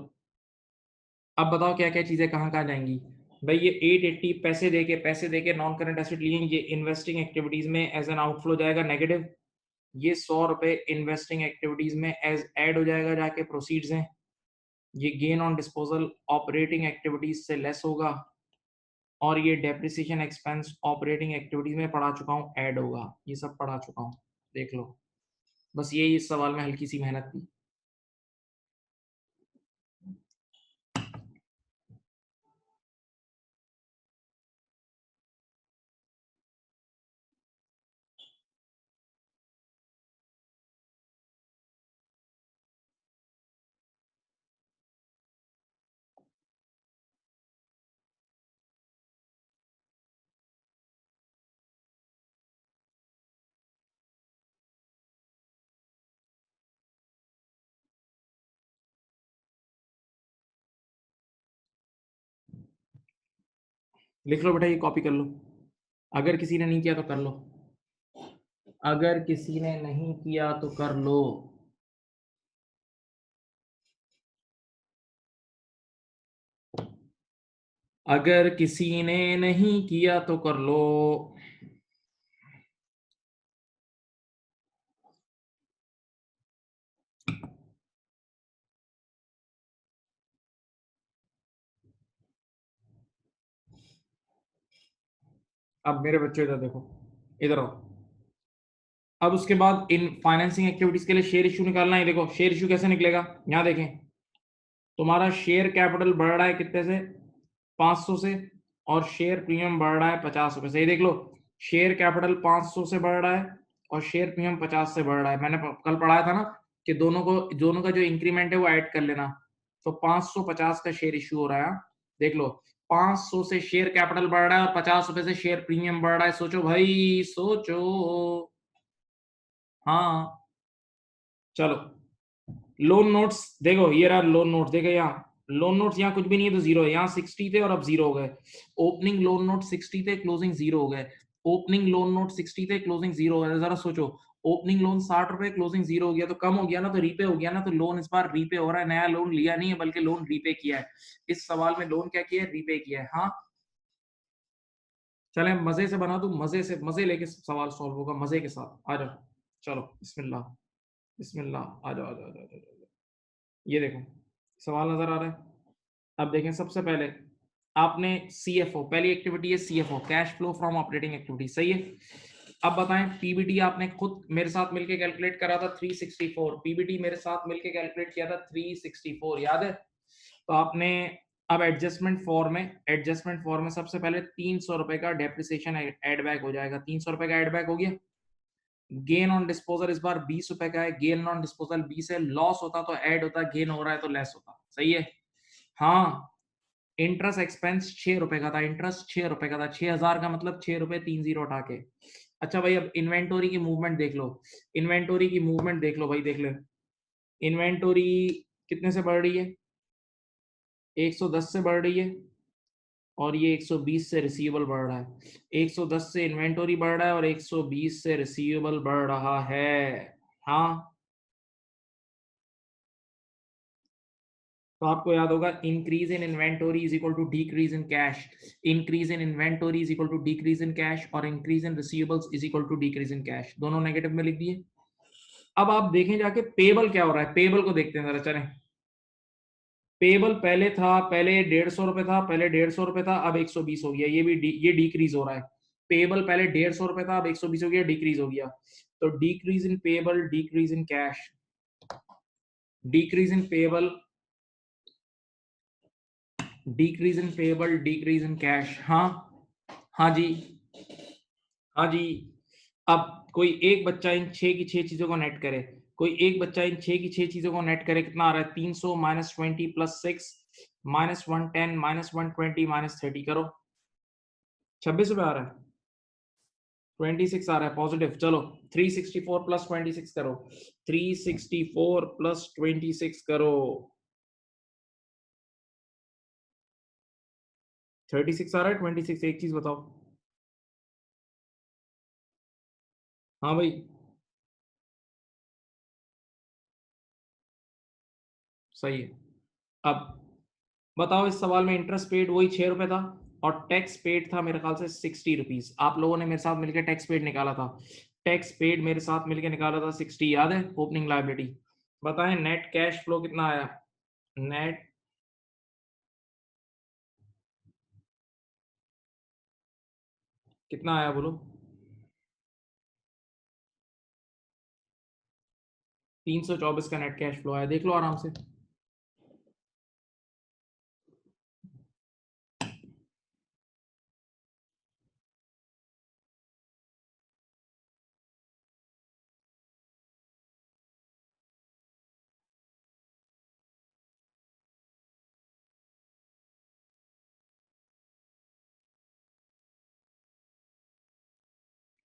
अब बताओ क्या क्या चीजें कहाँ कहाँ जाएंगी भाई ये 880 पैसे देके नॉन करंट एसेट लिए ये इन्वेस्टिंग एक्टिविटीज में एज एन आउटफ्लो जाएगा नेगेटिव ये 100 रुपए इन्वेस्टिंग एक्टिविटीज में एज ऐड हो जाएगा जाके प्रोसीड्स हैं ये gain on disposal operating activities से लेस होगा और ये डेप्रिसिएशन एक्सपेंस ऑपरेटिंग एक्टिविटीज में पढ़ा चुका हूँ ऐड होगा ये सब पढ़ा चुका हूँ देख लो बस ये इस सवाल में हल्की सी मेहनत थी लिख लो बेटा ये कॉपी कर लो अगर किसी ने नहीं किया तो कर लो अगर किसी ने नहीं किया तो कर लो अगर किसी ने नहीं किया तो कर लो अब मेरे बच्चे इधर देखो इधर आओ अब उसके बाद इन फाइनेंसिंग एक्टिविटीज के लिए शेयर इशू निकालना है देखो शेयर इशू कैसे निकलेगा यहां देखें तुम्हारा शेयर कैपिटल बढ़ रहा है कितने से 500 से और शेयर प्रीमियम बढ़ रहा है 50 रुपए से ये देख लो शेयर कैपिटल 500 से बढ़ रहा है और शेयर प्रीमियम 50 से बढ़ रहा है मैंने कल पढ़ाया था ना कि दोनों का जो इंक्रीमेंट है वो ऐड कर लेना तो 550 का शेयर इशू हो रहा है देख लो 500 से शेयर कैपिटल बढ़ रहा है और 50 रुपए से शेयर प्रीमियम बढ़ रहा है सोचो भाई सोचो हाँ चलो लोन नोट्स देखो ये रहा लोन नोट्स देखो यहाँ लोन नोट्स यहाँ कुछ भी नहीं है तो जीरो है यहाँ 60 थे और अब जीरो हो गए ओपनिंग लोन नोट 60 थे क्लोजिंग जीरो हो गए ओपनिंग लोन नोट 60 थे क्लोजिंग जीरो हो गए जरा सोचो ओपनिंग लोन 60 रुपए क्लोजिंग जीरो हो गया तो कम हो गया ना तो रीपे हो गया ना तो लोन इस बार रीपे हो रहा है नया लोन लिया नहीं है बल्कि लोन रीपे किया है इस सवाल में लोन क्या किया है रीपे किया है हाँ चले मजे से बना दूं मजे से मजे लेके सवाल सॉल्व होगा मजे के साथ आ जाओ चलो बिस्मिल्लाह बिस्मिल्लाह आ जाओ आ जाओ आ जाओ आ जाओ ये देखो सवाल नजर आ रहा है अब देखें सबसे पहले आपने सीएफओ पहली एक्टिविटी है CFO cash flow from operating activity सही है अब बताएं पीबीटी आपने खुद मेरे साथ मिलके कैलकुलेट करा था 364 पीबीटी मेरे साथ मिलके कैलकुलेट किया था 364 याद है तो आपने अब एडजस्टमेंट फॉर में सबसे पहले 300 रुपए का डेप्रिसिएशन एड बैक हो जाएगा 300 रुपए का एड बैक हो गया गेन ऑन डिस्पोजल इस बार 20 रुपए का है गेन ऑन डिस्पोजल 20 है लॉस होता तो ऐड होता गेन हो रहा है तो लेस होता सही है हाँ इंटरेस्ट एक्सपेंस 6 रुपए का था इंटरेस्ट 6 रुपए का था 6000 का मतलब 6 रुपए 30 उठा के अच्छा भाई अब इन्वेंटोरी की मूवमेंट देख लो इन्वेंटोरी की मूवमेंट देख लो भाई देख ले इन्वेंटोरी कितने से बढ़ रही है 110 से बढ़ रही है और ये 120 से रिसीवेबल बढ़ रहा है 110 से इन्वेंटोरी बढ़ रहा है और 120 से रिसीवेबल बढ़ रहा है हाँ तो आपको याद होगा increase in inventory is equal to decrease in cash increase in inventory is equal to decrease in cash और increase in receivables is equal to decrease in cash दोनों नेगेटिव में लिख दिए अब आप देखें जाके पेबल क्या हो रहा है पेबल को देखते हैं जरा चलें पेबल पहले था पहले 150 रुपए था पहले 150 रुपए था अब 120 हो गया ये भी ये डिक्रीज हो रहा है पेबल पहले 150 रुपए था अब 120 हो गया डिक्रीज हो गया तो decrease in payable decrease in cash decrease in payable decrease in payable decrease in cash हाँ हाँ जी हाँ जी अब कोई एक बच्चा इन छह की छह चीजों को नेट करे कोई एक बच्चा इन छह की छह चीजों को नेट करे कितना आ रहा है 300 minus 20 plus 6 minus 110 minus 120 minus 30 करो 26 रुपए आ रहा है 26 आ रहा है पॉजिटिव चलो 364 प्लस 26 करो 364 प्लस 26 करो 36 आ रहा है, 26। एक चीज बताओ। हाँ भाई, सही है। अब बताओ, इस सवाल में इंटरेस्ट पेड वही 6 रुपए था और टैक्स पेड था मेरे ख्याल से 60 रुपीज। आप लोगों ने मेरे साथ मिलकर टैक्स पेड निकाला था। टैक्स पेड मेरे साथ मिलकर निकाला था 60, याद है? Opening liability. बताएं नेट कैश फ्लो कितना आया? नेट कितना आया बोलो? 324 का नेट कैश फ्लो आया, देख लो आराम से।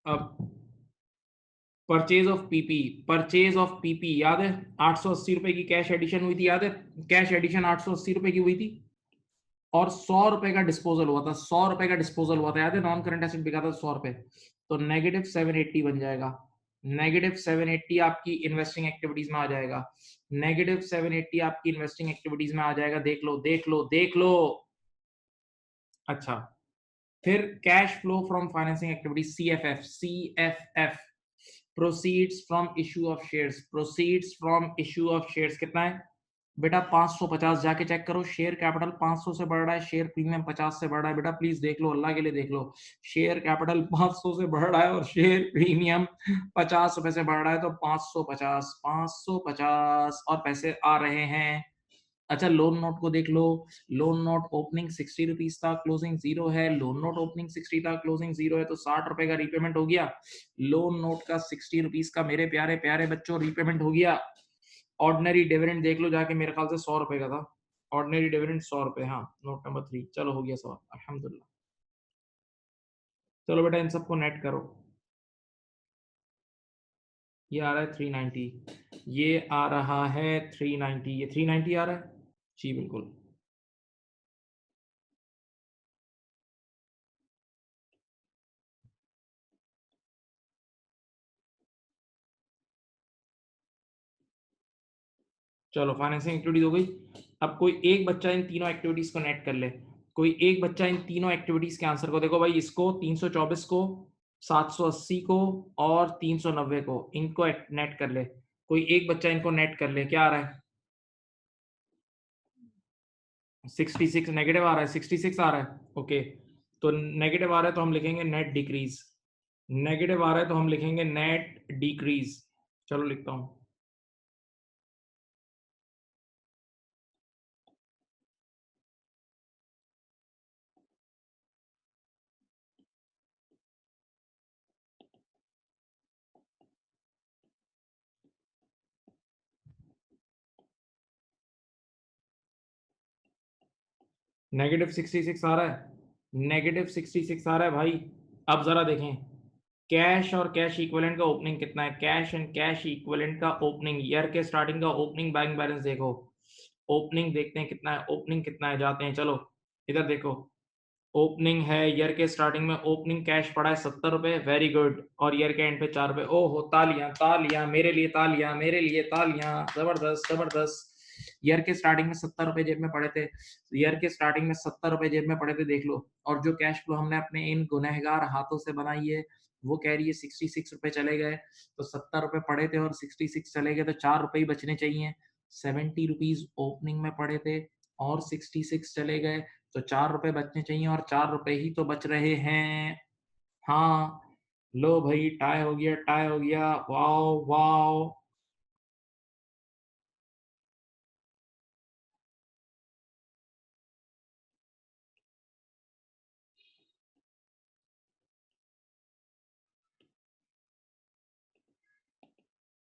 अब परचेज ऑफ पीपी याद है? 880 रुपए की कैश एडिशन हुई थी, याद है? कैश एडिशन 880 रुपए की हुई थी और 100 रुपए का डिस्पोजल हुआ था। 100 रुपए का डिस्पोजल हुआ था, याद है? नॉन करंट एसेट बिका था 100 रुपए। तो -780 बन जाएगा। -780 आपकी इन्वेस्टिंग एक्टिविटीज में आ जाएगा। -780 आपकी इन्वेस्टिंग एक्टिविटीज में आ जाएगा। देख लो देख लो देख लो। अच्छा, फिर cash flow from financing activities, CFF. CFF proceeds from issue of shares. Proceeds from issue of shares कितना है बेटा? 550। जाके चेक करो, शेयर कैपिटल 500 से बढ़ रहा है, शेयर प्रीमियम 50 से बढ़ रहा है। बेटा प्लीज देख लो, अल्लाह के लिए देख लो। शेयर कैपिटल 500 से बढ़ रहा है और शेयर प्रीमियम 50 रुपए से बढ़ रहा है, तो 550, 550 और पैसे आ रहे हैं। अच्छा, लोन नोट को देख लो। लोन नोट ओपनिंग 60 रुपीज था, क्लोजिंग 0 है। लोन नोट ओपनिंग 60 था, क्लोजिंग 0 है, तो 60 रुपए का रीपेमेंट हो गया। लोन नोट का 60 रुपीज का मेरे प्यारे प्यारे बच्चों रीपेमेंट हो गया। ऑर्डिनरी डिविडेंड देख लो जाके, मेरे ख्याल से 100 रुपए का था। ऑर्डिनरी डिविडेंड 100 रुपए, हाँ। नोट नंबर 3, चलो हो गया सवाल, अल्हम्दुलिल्लाह। चलो बेटा इन सबको नेट करो। ये आ रहा है 390, ये आ रहा है 390, ये 390 आ रहा है जी, बिल्कुल। चलो फाइनेंसिंग एक्टिविटीज हो गई। अब कोई एक बच्चा इन तीनों एक्टिविटीज को नेट कर ले। कोई एक बच्चा इन तीनों एक्टिविटीज के आंसर को, देखो भाई, इसको 324 को, 780 को और 390 को, इनको नेट कर ले। कोई एक बच्चा इनको नेट कर ले, क्या आ रहा है? 66 नेगेटिव आ रहा है, 66 आ रहा है, ओके। तो नेगेटिव आ रहा है तो हम लिखेंगे नेट डिक्रीज। नेगेटिव आ रहा है तो हम लिखेंगे नेट डिक्रीज। चलो लिखता हूं। -66 आ रहा है, -66 आ रहा है भाई। अब जरा देखें, कैश और कैश इक्विवेलेंट का ओपनिंग कितना है? कैश एंड कैश इक्विवेलेंट का ओपनिंग, ईयर के स्टार्टिंग का ओपनिंग बैंक बैलेंस देखो। ओपनिंग देखते हैं कितना है, ओपनिंग कितना है, जाते हैं, चलो इधर देखो। ओपनिंग है ईयर के स्टार्टिंग में, ओपनिंग कैश पड़ा है 70 रुपए, वेरी गुड। और ईयर के एंड पे 4 रुपए। ओहो, तालियां तालियां मेरे लिए, तालियां मेरे लिए, तालियां, जबरदस्त जबरदस्त। ईयर के स्टार्टिंग में 70 रुपए जेब में पड़े थे। ईयर के स्टार्टिंग में 70 रुपए जेब में पड़े थे, देख लो। और जो कैश फ्लो हमने अपने इन गुनहगार हाथों से बनाई है, वो कह रही है 66 रुपए चले गए। तो 70 रुपए पड़े थे और 66 चले गए, तो 4 रुपए ही बचने चाहिए। 70 रुपीज ओपनिंग में पड़े थे और 66 चले गए, तो 4 रुपए बचने चाहिए और 4 रुपए ही तो बच रहे हैं। हाँ, लो भाई, टाई हो गया, टाई हो गया, वाओ वाओ।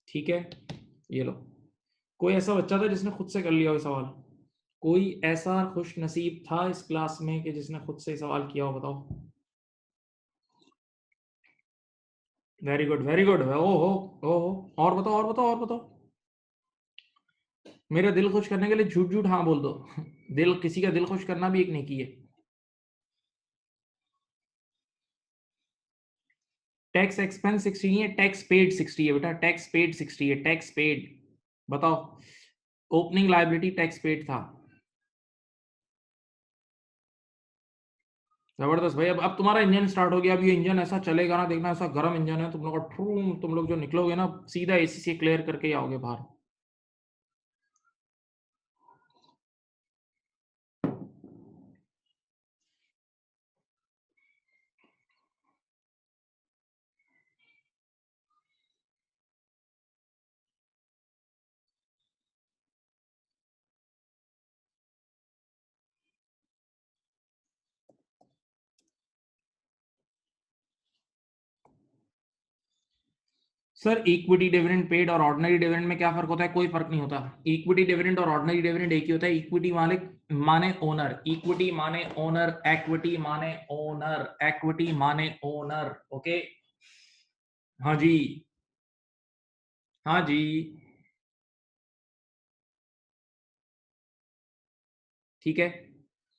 ठीक है, ये लो। कोई ऐसा बच्चा था जिसने खुद से कर लिया हो सवाल? कोई ऐसा खुश नसीब था इस क्लास में कि जिसने खुद से सवाल किया हो? बताओ। वेरी गुड वेरी गुड, ओहो ओहो। और बताओ और बताओ और बताओ। मेरा दिल खुश करने के लिए झूठ झूठ हाँ बोल दो। दिल, किसी का दिल खुश करना भी एक नेकी है। टैक्स एक्सपेंस 60 नहीं है, टैक्स पेड 60 है बेटा, टैक्स पेड 60 है, टैक्स पेड। बताओ, ओपनिंग लायबिलिटी टैक्स पेड था। जबरदस्त भाई। अब तुम्हारा इंजन स्टार्ट हो गया। अब ये इंजन ऐसा चलेगा ना, देखना, ऐसा गर्म इंजन है, तुम लोग का तुम लोग जो निकलोगे ना, सीधा एसी से क्लियर करके ही आओगे बाहर। सर इक्विटी डिविडेंड पेड और ऑर्डिनरी डिविडेंड में क्या फर्क होता है? कोई फर्क नहीं होता। इक्विटी डिविडेंड और ऑर्डिनरी डिविडेंड एक ही होता है। इक्विटी मालिक माने ओनर, इक्विटी माने ओनर, इक्विटी माने ओनर, इक्विटी माने ओनर। ओके, हाँ जी, हाँ जी, ठीक है।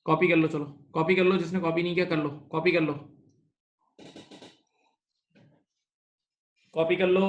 कॉपी कर लो, चलो कॉपी कर लो, जिसने कॉपी नहीं किया कर लो, कॉपी कर लो, कॉपी कर लो।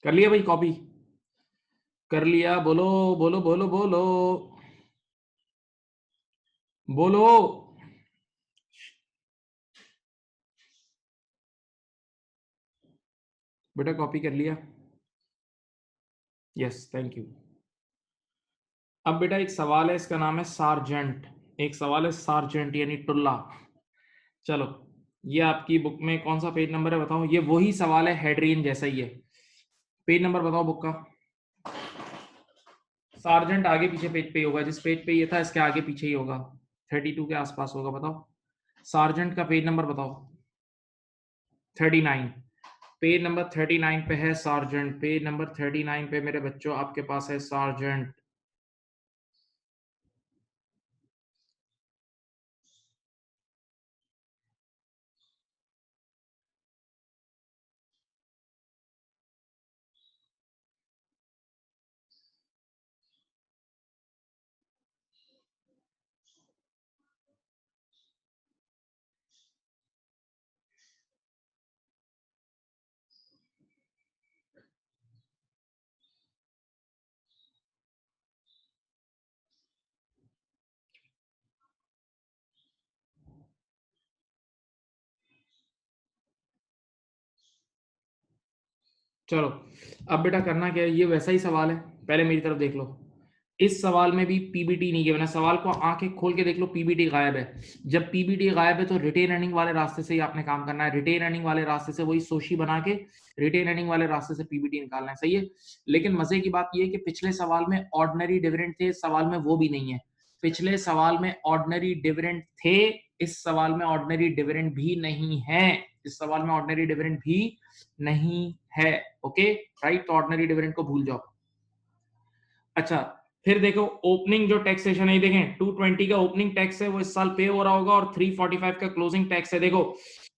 कर लिया भाई कॉपी? कर लिया? बोलो बोलो बोलो बोलो बोलो। बेटा कॉपी कर लिया? Yes, thank you. अब बेटा एक सवाल है, इसका नाम है सार्जेंट। एक सवाल है सार्जेंट यानी टुल्ला। चलो, ये आपकी बुक में कौन सा पेज नंबर है बताओ? ये वही सवाल है, हेडरियन जैसा ही है। पेज नंबर बताओ बुक का। सार्जेंट आगे पीछे पेज पे ही होगा, जिस पेज पे ये था इसके आगे पीछे ही होगा, 32 के आसपास होगा। बताओ सार्जेंट का पेज नंबर बताओ। 39, पेज नंबर 39 पे है सार्जेंट। पेज नंबर 39 पे मेरे बच्चों आपके पास है सार्जेंट। चलो अब बेटा करना क्या है, ये वैसा ही सवाल है, पहले मेरी तरफ देख लो। इस सवाल में भी पीबीटी नहीं गिवन है, सवाल को आंखें खोल के देख लो, पीबीटी गायब है। जब पीबीटी गायब है तो रिटेन अर्निंग वाले रास्ते से ही आपने काम करना है, रिटेन अर्निंग वाले रास्ते से वही सोशी बना के रिटेन अर्निंग वाले रास्ते से पीबीटी निकालना है, सही है। लेकिन मजे की बात यह है कि पिछले सवाल में ऑर्डिनरी डिविडेंड थे, इस सवाल में वो भी नहीं है। पिछले सवाल में ऑर्डिनरी डिविडेंड थे, इस सवाल में ऑर्डिनरी डिविडेंड भी नहीं है, इस सवाल में ऑर्डिनरी डिविडेंड भी नहीं है। ओके राइट, तो ऑर्डिनरी डिविडेंड को भूल जाओ। अच्छा फिर देखो ओपनिंग जो टैक्सेशन है, देखें 220 का ओपनिंग टैक्स है वो इस साल पे हो रहा होगा, और 345 का क्लोजिंग टैक्स है। देखो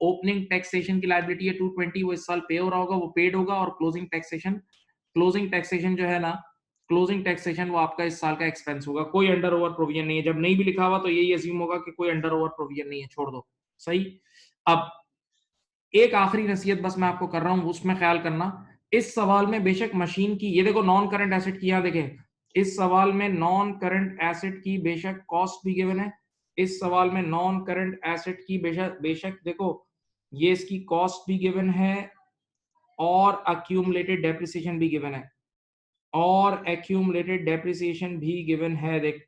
ओपनिंग टैक्सेशन की लायबिलिटी है 220, वो इस साल पे हो रहा होगा, वो पेड होगा। और क्लोजिंग टैक्सेशन जो है ना, क्लोजिंग टैक्सेशन वो आपका इस साल का एक्सपेंस होगा। कोई अंडर ओवर प्रोविजन नहीं है, जब नहीं भी लिखा हुआ तो यही अज्यूम होगा कि कोई अंडर ओवर प्रोविजन नहीं है, छोड़ दो। सही। अब एक आखिरी नसीहत बस मैं आपको कर रहा हूं, उसमें ख्याल करना। इस सवाल में बेशक मशीन की, ये देखो नॉन करंट एसेट की, यहां देखें इस सवाल में नॉन करंट एसेट की बेशक कॉस्ट भी गिवन है, इस सवाल में नॉन करंट एसेट की बेशक बेशक देखो ये इसकी कॉस्ट भी गिवन है, और अक्यूमुलेटेड डेप्रिसिएशन भी गिवन है, और एक्यूमुलेटेड डेप्रिसिएशन भी गिवन है। देख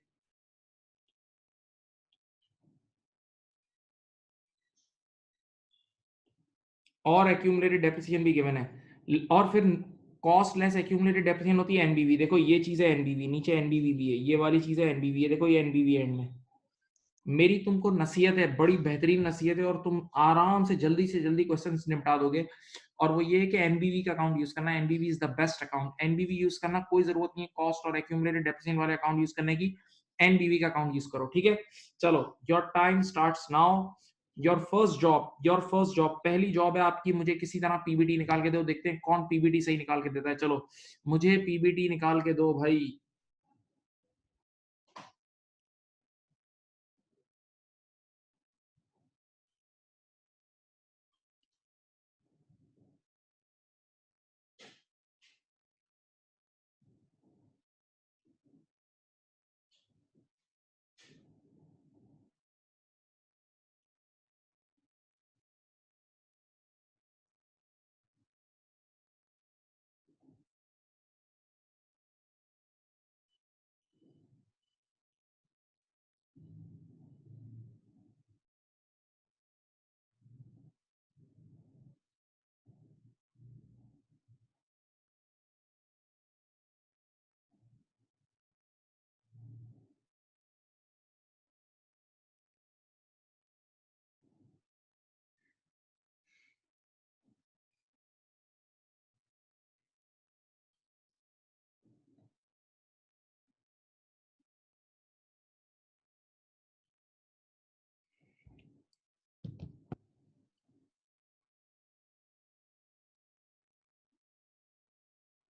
और एक्यूमुलेटेड डेप्रिसिएशन भी गिवन है, और फिर कॉस्ट लेस एक्यूमुलेटेड डेप्रिसिएशन होती है एनबीवी। देखो ये चीज है एनबीवी, नीचे एनबीवी भी है, ये वाली चीज है एनबीवी है, देखो ये एनबीवी एंड में। मेरी तुमको नसीहत है, बड़ी बेहतरीन नसीहत है, और तुम आराम से जल्दी क्वेश्चंस निपटा दोगे। और वो ये है कि एनबीवी का अकाउंट यूज करना, NBV is the best account, NBV use करना, कोई जरूरत नहीं है कॉस्ट और एक्यूमुलेटेड डेप्रिसिएशन वाले अकाउंट यूज करने की, एनबीवी का अकाउंट यूज करो, ठीक है। चलो your time starts now. Your first job पहली जॉब है आपकी, मुझे किसी तरह पीबीटी निकाल के दो, देखते हैं कौन पीबीटी सही निकाल के देता है। चलो मुझे पीबीटी निकाल के दो भाई।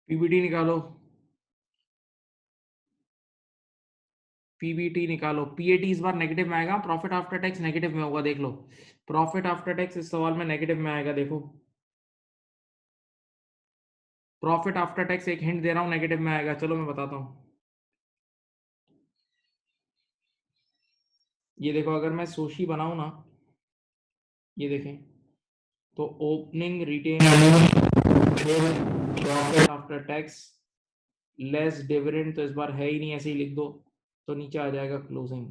पीबीटी निकालो, पीबीटी निकालो। पीएटी इस बार नेगेटिव में आएगा, प्रॉफिट आफ्टर टैक्स नेगेटिव में होगा, देख लो प्रॉफिट आफ्टर टैक्स इस सवाल में नेगेटिव में आएगा। देखो प्रॉफिट आफ्टर टैक्स, एक हिंट दे रहा हूं, नेगेटिव में आएगा। चलो मैं बताता हूं, ये देखो अगर मैं सोशी बनाऊं ना, ये देखें, तो opening retained profit after tax less dividend, तो इस बार है ही नहीं, ऐसे ही लिख दो, तो नीचे आ जाएगा क्लोजिंग,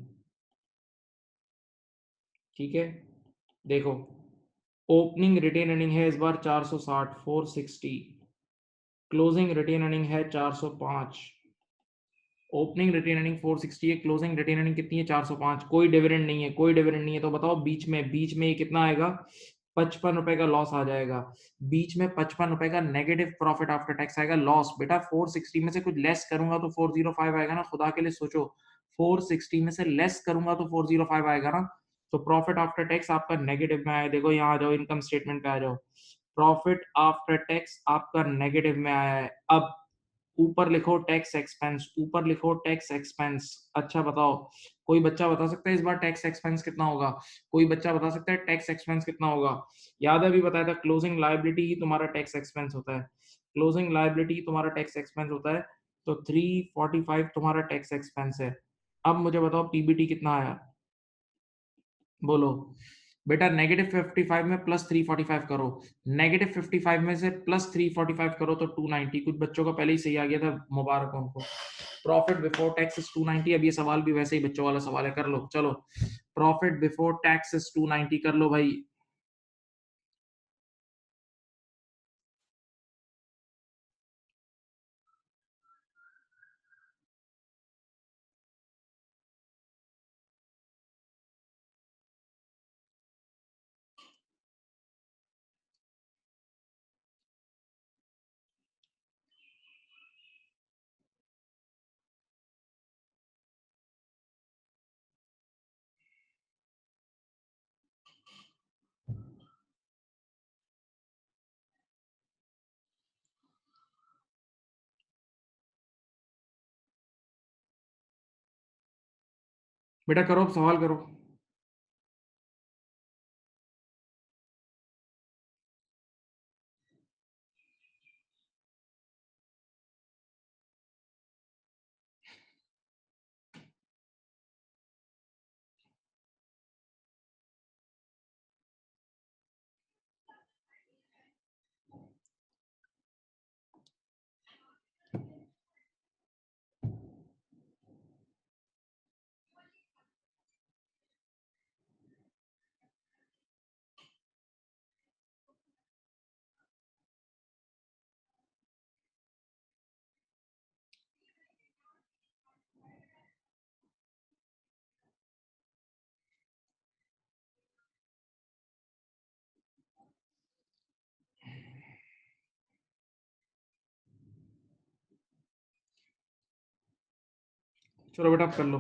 ठीक है। देखो ओपनिंग रिटेन अर्निंग है इस बार 460, 460, क्लोजिंग रिटेन अर्निंग है 405, ओपनिंग रिटेन अर्निंग 460 है, क्लोजिंग रिटेन अर्निंग कितनी है 405, कोई डिविडेंड नहीं है, कोई डिविडेंड नहीं है, तो बताओ बीच में ये कितना आएगा, 55 रुपए का लॉस आ जाएगा। बीच में 55 रुपए का नेगेटिव प्रॉफिट आफ्टर टैक्स आएगा, लॉस। बेटा 460 में से कुछ लेस करूंगा तो 405 आएगा ना, खुदा के लिए सोचो, 460 में से लेस करूंगा तो 405 आएगा ना, तो प्रॉफिट आफ्टर टैक्स आपका नेगेटिव में आया। देखो यहाँ आ जाओ, इनकम स्टेटमेंट पे आ जाओ, प्रॉफिट आफ्टर टैक्स आपका नेगेटिव में आया है। अब ऊपर लिखो टैक्स एक्सपेंस, ऊपर लिखो टैक्स एक्सपेंस। अच्छा बताओ, कोई बच्चा बता सकता है इस बार टैक्स एक्सपेंस कितना होगा, कोई बच्चा बता सकता है टैक्स एक्सपेंस कितना होगा। याद है अभी बताया था, क्लोजिंग लायबिलिटी ही तुम्हारा टैक्स एक्सपेंस होता है, क्लोजिंग लायबिलिटी तुम्हारा टैक्स एक्सपेंस होता है, तो 345 तुम्हारा टैक्स एक्सपेंस है। अब मुझे बताओ पीबीटी कितना आया, बोलो। बेटा -55 में +345 करो, -55 में से +345 करो तो 290। कुछ बच्चों का पहले ही सही आ गया था, मुबारक हो उनको। Profit before tax is 290। अब ये सवाल भी वैसे ही बच्चों वाला सवाल है, कर लो। चलो, प्रॉफिट बिफोर टैक्स इज 290, कर लो भाई। बेटा करो, अब सवाल करो। चलो बेटा, कर लो,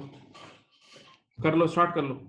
कर लो, स्टार्ट कर लो।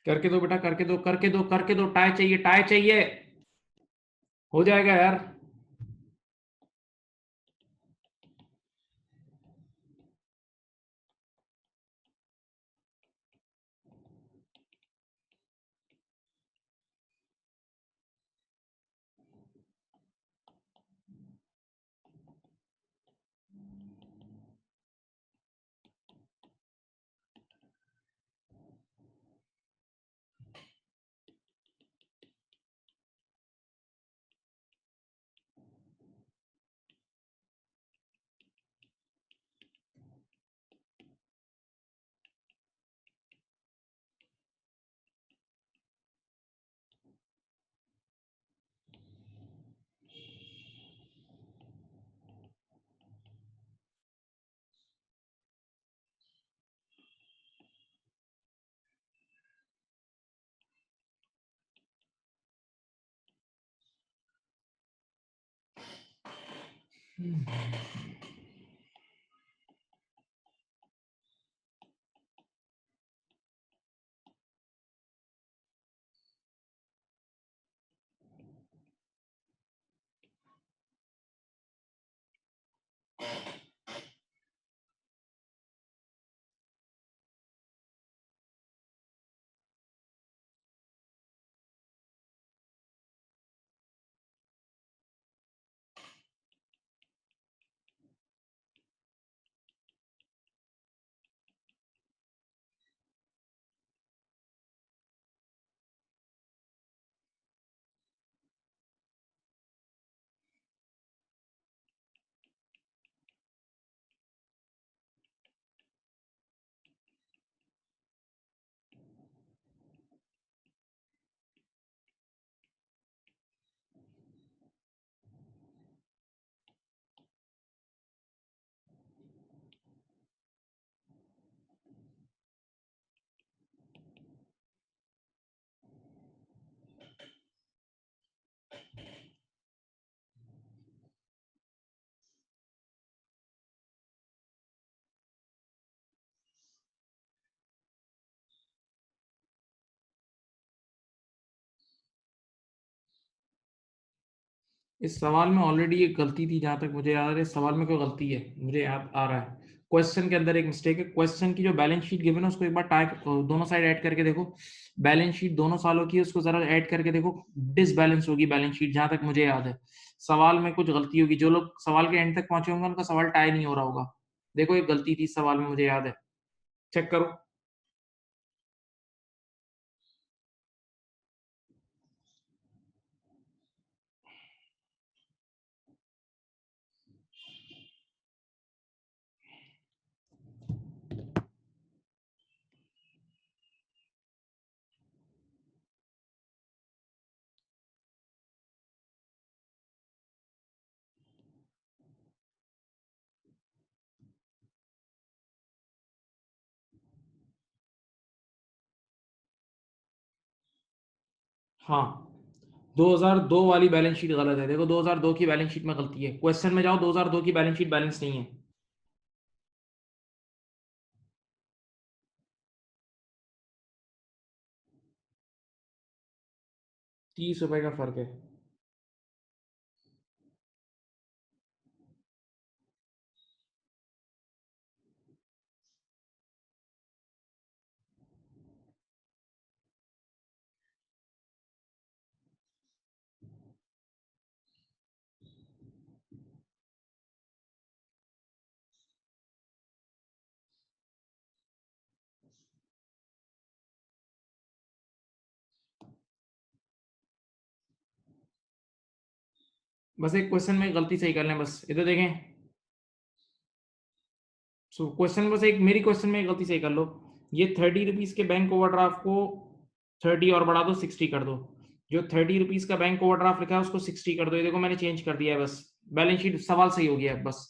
करके दो बेटा, करके दो, करके दो, करके दो। टाई चाहिए, टाई चाहिए। हो जाएगा यार। इस सवाल में ऑलरेडी एक गलती थी, जहां तक मुझे याद है। इस सवाल में कोई गलती है, मुझे याद आ रहा है। क्वेश्चन के अंदर एक मिस्टेक है। क्वेश्चन की जो बैलेंस शीट गिवन है उसको एक बार दोनों साइड ऐड करके देखो। बैलेंस शीट दोनों सालों की है, उसको जरा ऐड करके देखो। डिसबैलेंस होगी बैलेंस शीट, जहां तक मुझे याद है। सवाल में कुछ गलती होगी। जो लोग सवाल के एंड तक पहुंचे होंगे उनका सवाल टाई नहीं हो रहा होगा। देखो एक गलती थी इस सवाल में, मुझे याद है। चेक करो। हाँ, 2002 वाली बैलेंस शीट गलत है। देखो 2002 की बैलेंस शीट में गलती है। क्वेश्चन में जाओ, 2002 की बैलेंस शीट बैलेंस नहीं है। 30 रुपए का फर्क है। बस एक क्वेश्चन में गलती सही कर लें, बस इधर देखें। सो क्वेश्चन बस एक, मेरी क्वेश्चन में एक गलती सही कर लो। ये 30 रुपीज के बैंक ओवरड्राफ्ट को 30 और बढ़ा दो, 60 कर दो। जो 30 रुपीज का बैंक ओवरड्राफ्ट लिखा है उसको 60 कर दो। ये देखो मैंने चेंज कर दिया है। बस बैलेंस शीट सवाल सही हो गया है। बस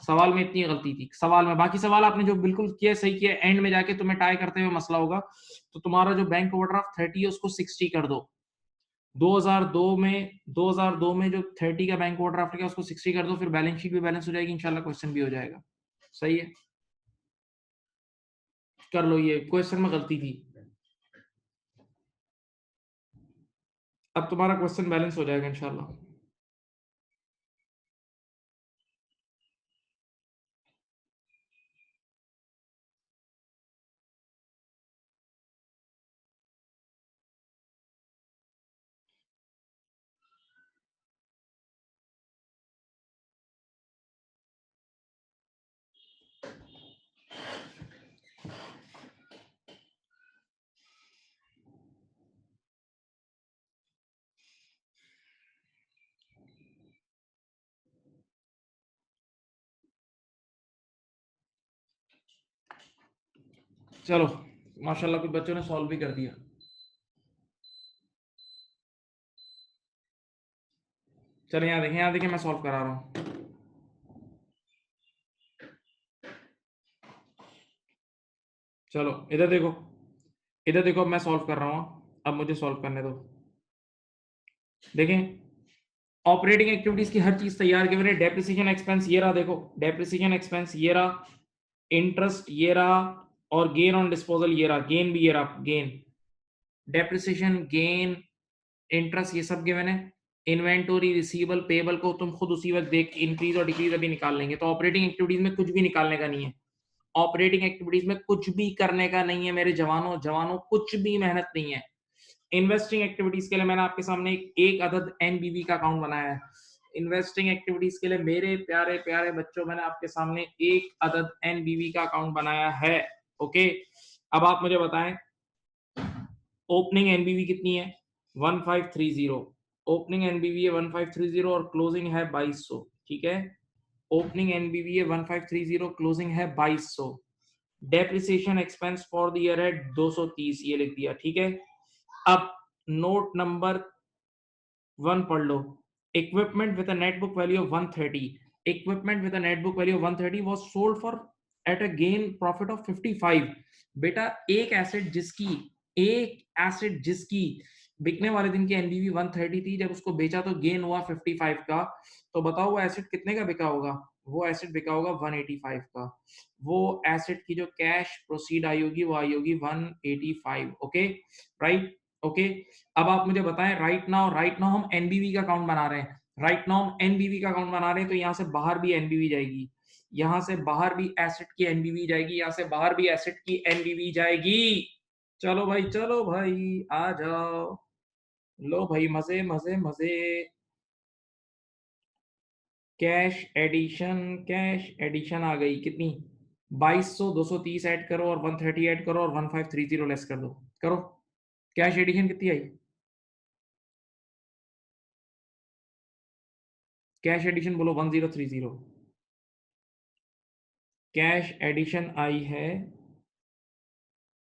सवाल में इतनी गलती थी सवाल में। बाकी सवाल आपने जो बिल्कुल किया सही किया। एंड में जाके तुम्हें टाई करते हुए मसला होगा। तो तुम्हारा जो बैंक ओवरड्राफ्ट 30 है उसको 60 कर दो। 2002 में जो 30 का बैंक ओवरड्राफ्ट लिखा है उसको 60 कर दो। फिर बैलेंस शीट भी बैलेंस हो जाएगी इंशाल्लाह, क्वेश्चन भी हो जाएगा। सही है, कर लो। ये क्वेश्चन में गलती थी। अब तुम्हारा क्वेश्चन बैलेंस हो जाएगा इंशाल्लाह। चलो, माशाल्लाह कुछ बच्चों ने सॉल्व भी कर दिया। चलो यहाँ देखें मैं सॉल्व करा रहा हूँ। चलो इधर देखो, इधर देखो, अब मैं सॉल्व कर रहा हूँ। अब मुझे सॉल्व करने दो। देखें, ऑपरेटिंग एक्टिविटीज की हर चीज तैयार के मैंने डेप्रिसिएशन एक्सपेंस ये रहा, देखो डेप्रिसिएशन एक्सपेंस ये रहा, इंटरेस्ट ये रहा, और गेन ऑन डिस्पोजल ये रहा, गेन भी ये रहा, गेन, डेप्रिसिएशन, गेन, इंटरेस्ट, ये सब गिवन है। इन्वेंटोरी, रिसीवेबल, पेबल को तुम खुद उसी वक्त देख इंक्रीज और डिक्रीज अभी निकाल लेंगे। तो ऑपरेटिंग एक्टिविटीज में कुछ भी निकालने का नहीं है, ऑपरेटिंग एक्टिविटीज में कुछ भी करने का नहीं है मेरे जवानों, जवानों कुछ भी मेहनत नहीं है। इन्वेस्टिंग एक्टिविटीज के लिए मैंने आपके सामने एक अदद एनबीवी का अकाउंट बनाया है। इन्वेस्टिंग एक्टिविटीज के लिए मेरे प्यारे प्यारे बच्चों, मैंने आपके सामने एक अदद एनबीवी का अकाउंट बनाया है। ओके, अब आप मुझे बताएं ओपनिंग एनबीवी कितनी है? 1530। ओपनिंग एनबीवी है 1530 और क्लोजिंग है 2200। ठीक है, ओपनिंग एनबीवी है 1530, क्लोजिंग है 2200। Depreciation expense for the year है 230, ये लिख दिया। ठीक है, अब नोट नंबर 1 पढ़ लो। Equipment with a net book value of 130, equipment with a net book value of 130 was sold for at a gain profit of 55। बेटा एक एसेट जिसकी बिकने वाले दिन की एनबीवी 130 थी, जब उसको बेचा तो गेन हुआ 55 का, तो बताओ वो एसेट कितने का बिका होगा? वो एसेट बिका होगा 185 का। वो एसेट की जो कैश प्रोसीड आई होगी वो आई होगी 185। Okay, right, okay. अब आप मुझे बताएं, राइट नाउ हम एनबीवी का अकाउंट बना रहे हैं, राइट नाउ हम एनबीवी का अकाउंट बना रहे हैं, तो यहां से बाहर भी एनबीवी जाएगी, यहां से बाहर भी एसेट की एनबीवी जाएगी, यहां से बाहर भी एसेट की एनबीवी जाएगी। चलो भाई, चलो भाई, आ जाओ, लो भाई, मजे मजे मजे। कैश एडिशन आ गई कितनी? 2200, 230 ऐड करो और 130 ऐड करो और 1530 लेस कर दो, करो। कैश एडिशन कितनी आई? कैश एडिशन बोलो 1030। कैश एडिशन आई है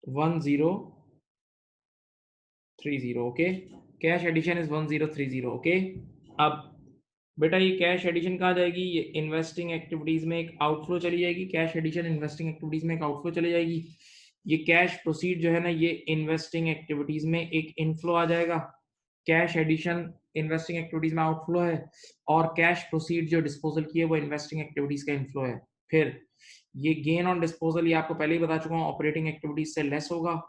1030। Okay, cash addition is 1030। Okay, अब बेटा ये कैश एडिशन कहाँ जाएगी? ये इन्वेस्टिंग एक्टिविटीज में एक आउटफ्लो चली जाएगी, कैश एडिशन इन्वेस्टिंग एक्टिविटीज में एक आउटफ्लो चली जाएगी। ये कैश प्रोसीड जो है ना, ये इन्वेस्टिंग एक्टिविटीज में एक इनफ्लो आ जाएगा। कैश एडिशन इन्वेस्टिंग एक्टिविटीज में आउटफ्लो है, और कैश प्रोसीड जो डिस्पोजल की है वो इन्वेस्टिंग एक्टिविटीज का इनफ्लो है। फिर ये गेन ऑन डिस्पोजल, ये आपको पहले ही बता चुका हूँ, ऑपरेटिंग एक्टिविटीज से लेस होगा।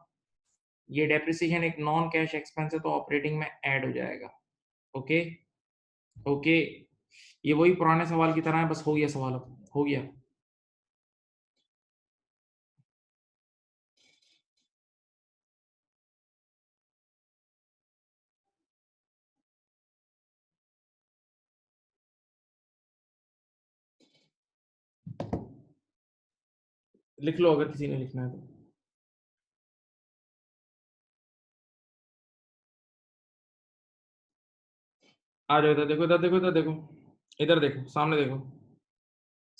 ये डेप्रिसिएशन एक नॉन कैश एक्सपेंस है, तो ऑपरेटिंग में ऐड हो जाएगा। ओके, ओके, ये वही पुराने सवाल की तरह है, बस हो गया सवाल, अब हो गया। लिख लो अगर किसी ने लिखना है तो। आ जाओ इधर देखो, इधर देखो, इधर देखो, इधर देखो, सामने देखो,